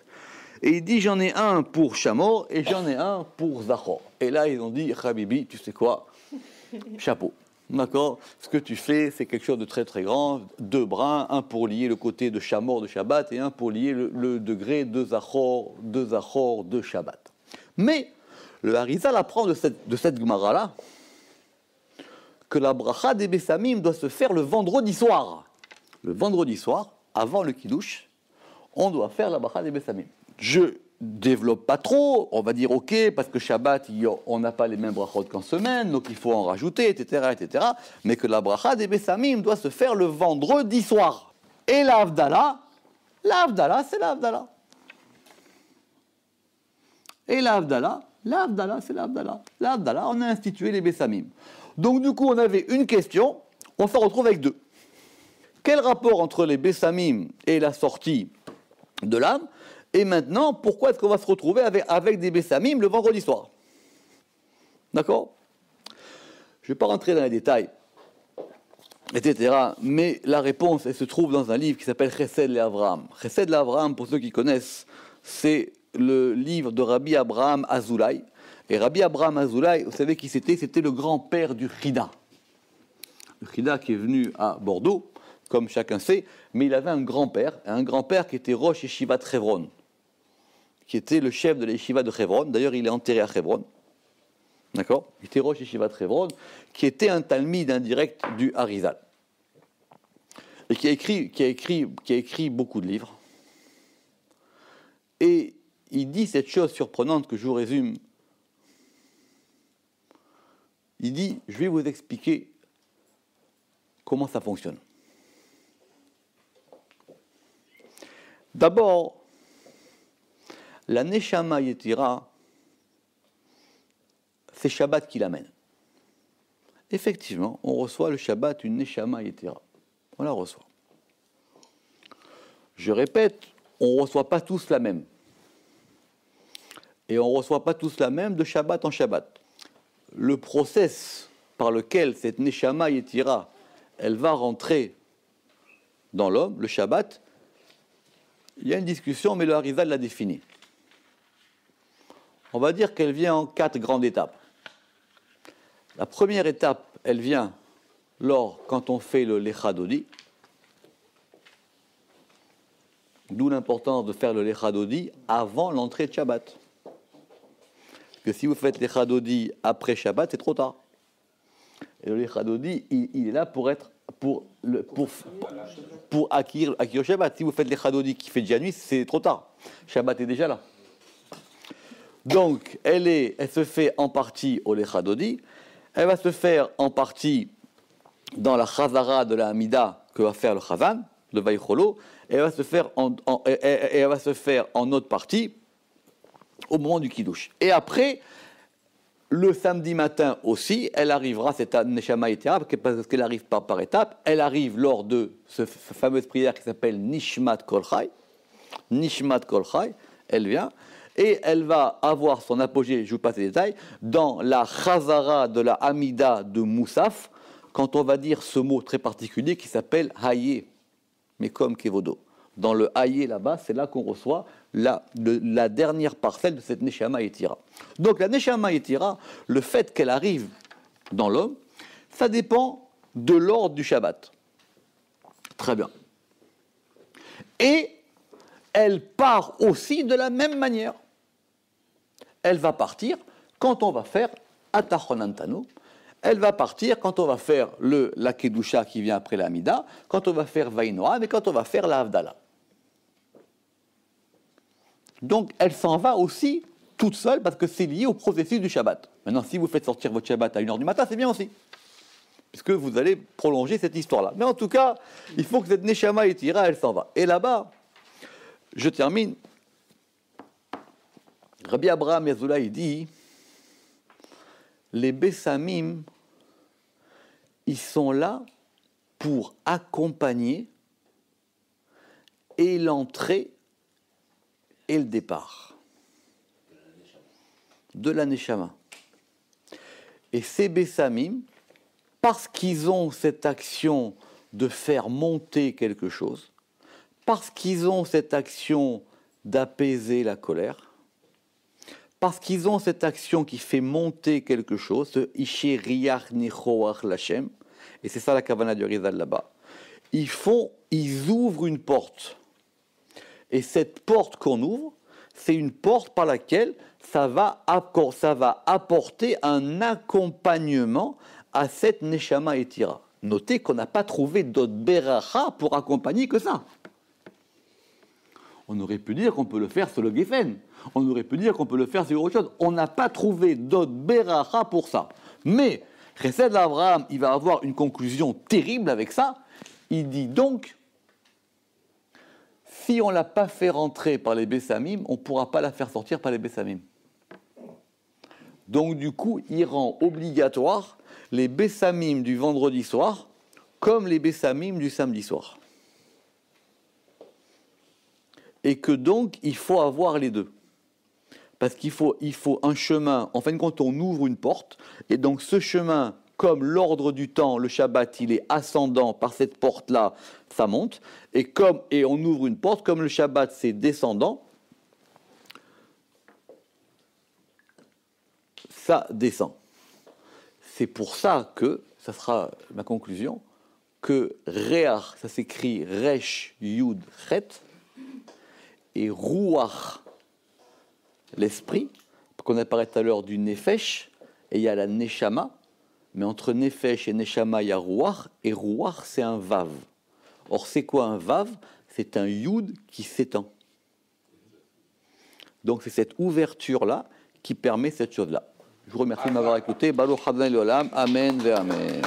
Et il dit j'en ai un pour Shamor et j'en ai un pour Zachor. Et là, ils ont dit, Habibi, tu sais quoi? Chapeau. D'accord? Ce que tu fais, c'est quelque chose de très très grand. 2 brins, un pour lier le côté de Shamor de Shabbat et un pour lier le degré de Zachor de Shabbat. Mais le Harizal apprend de cette Gemara-là que la bracha des Bessamim doit se faire le vendredi soir. Le vendredi soir, avant le Kiddush, on doit faire la bracha des Bessamim. Je développe pas trop, on va dire ok, parce que Shabbat, on n'a pas les mêmes brachot qu'en semaine, donc il faut en rajouter, etc., mais que la bracha des Bessamim doit se faire le vendredi soir. Et l'Havdalah, c'est l'Havdalah. Et l'Havdalah, c'est l'Havdalah. L'Havdalah, on a institué les Bessamim. Donc du coup, on avait une question, on se retrouve avec 2. Quel rapport entre les Bessamim et la sortie de l'âme? Et maintenant, pourquoi est-ce qu'on va se retrouver avec des Bessamim le vendredi soir? D'accord? Je ne vais pas rentrer dans les détails, etc. Mais la réponse, elle se trouve dans un livre qui s'appelle Chesed l'Avraham. Chesed l'Avraham, pour ceux qui connaissent, c'est le livre de Rabbi Abraham Azoulay. Et Rabbi Abraham Azoulay, vous savez qui c'était? C'était le grand-père du Chida. Le Chida qui est venu à Bordeaux, comme chacun sait, mais il avait un grand-père qui était Rosh Yeshiva de Hebron, qui était le chef de la Yeshiva de Hebron. D'ailleurs, il est enterré à Hebron. D'accord? Il était Rosh Yeshiva de Hebron, qui était un talmide indirect du Harizal. Et qui a écrit beaucoup de livres. Et il dit cette chose surprenante que je vous résume. Il dit, je vais vous expliquer comment ça fonctionne. D'abord, la Neshama Yetira, c'est Shabbat qui l'amène. Effectivement, on reçoit le Shabbat une Neshama Yetira. On la reçoit. Je répète, on ne reçoit pas tous la même. Et on ne reçoit pas tous la même de Shabbat en Shabbat. Le process par lequel cette Neshama Yetira, elle va rentrer dans l'homme, le Shabbat, il y a une discussion, mais le Harizal l'a défini. On va dire qu'elle vient en 4 grandes étapes. La première étape, elle vient quand on fait le Lecha Dodi, d'où l'importance de faire le Lecha Dodi avant l'entrée de Shabbat. Parce que si vous faites Lecha Dodi après Shabbat, c'est trop tard. Et le Lecha Dodi, il est là pour acquérir le Shabbat. Si vous faites Lecha Dodi qui fait déjà nuit, c'est trop tard. Shabbat est déjà là. Donc, elle se fait en partie au Lecha Dodi. Elle va se faire en partie dans la Chazara de la Hamida que va faire le Chazan, le Vaïcholo, et elle va se faire en autre partie au moment du Kiddush. Et après, le samedi matin aussi, elle arrivera, cette Neshama Yetira, parce qu'elle arrive par étapes, elle arrive lors de cette fameuse prière qui s'appelle Nishmat Kol Chai. Nishmat Kol Chai, elle vient, et elle va avoir son apogée, je ne vous passe les détails, dans la Chazara de la Hamida de Moussaf, quand on va dire ce mot très particulier qui s'appelle Hayé, mais comme Kevodo. Dans le Hayé là-bas, c'est là qu'on reçoit la dernière parcelle de cette Neshama Yetira. Donc la Neshama Yetira, le fait qu'elle arrive dans l'homme, ça dépend de l'ordre du Shabbat. Très bien. Et elle part aussi de la même manière. Elle va partir quand on va faire Atachonantano. Elle va partir quand on va faire la Kedusha qui vient après la Hamida, quand on va faire Vainoam et quand on va faire la Havdalah. Donc elle s'en va aussi toute seule parce que c'est lié au processus du Shabbat. Maintenant, si vous faites sortir votre Shabbat à 1h du matin, c'est bien aussi. Puisque vous allez prolonger cette histoire-là. Mais en tout cas, il faut que cette Neshama Yetira, elle s'en va. Et là-bas, je termine. Rabbi Abraham Yazoula, il dit, les Bessamim, ils sont là pour accompagner et l'entrée et le départ de la Neshama. Et ces Bessamim, parce qu'ils ont cette action de faire monter quelque chose, parce qu'ils ont cette action d'apaiser la colère, parce qu'ils ont cette action qui fait monter quelque chose, ce Ishe Riach Nichoach Lachem, et c'est ça la Kavana du Rizal là-bas, ils ouvrent une porte. Et cette porte qu'on ouvre, c'est une porte par laquelle ça va apporter un accompagnement à cette Neshama Yetira. Notez qu'on n'a pas trouvé d'autre beracha pour accompagner que ça. On aurait pu dire qu'on peut le faire sur le Geffen. On aurait pu dire qu'on peut le faire sur autre chose. On n'a pas trouvé d'autre beracha pour ça. Mais, Chesed Abraham, il va avoir une conclusion terrible avec ça. Il dit donc, si on ne l'a pas fait rentrer par les Bessamim, on ne pourra pas la faire sortir par les Bessamim. Donc du coup, il rend obligatoire les Bessamim du vendredi soir comme les Bessamim du samedi soir. Et que donc, il faut avoir les deux. Parce qu'il faut un chemin, en fin de compte, on ouvre une porte, et donc ce chemin, comme l'ordre du temps, le Shabbat, il est ascendant par cette porte-là, ça monte, et on ouvre une porte, comme le Shabbat, c'est descendant, ça descend. C'est pour ça que, ça sera ma conclusion, que Reach, ça s'écrit Resh, Yud, Chet, et Ruach, l'esprit, qu'on a parlé tout à l'heure du Nefesh, et il y a la Neshama, mais entre Nefesh et Neshama, il y a Ruach, et Ruach, c'est un Vav. Or, c'est quoi un Vav? C'est un Yud qui s'étend. Donc, c'est cette ouverture-là qui permet cette chose-là. Je vous remercie de m'avoir écouté. Baruch Adonai L'Olam. Amen ve Amen.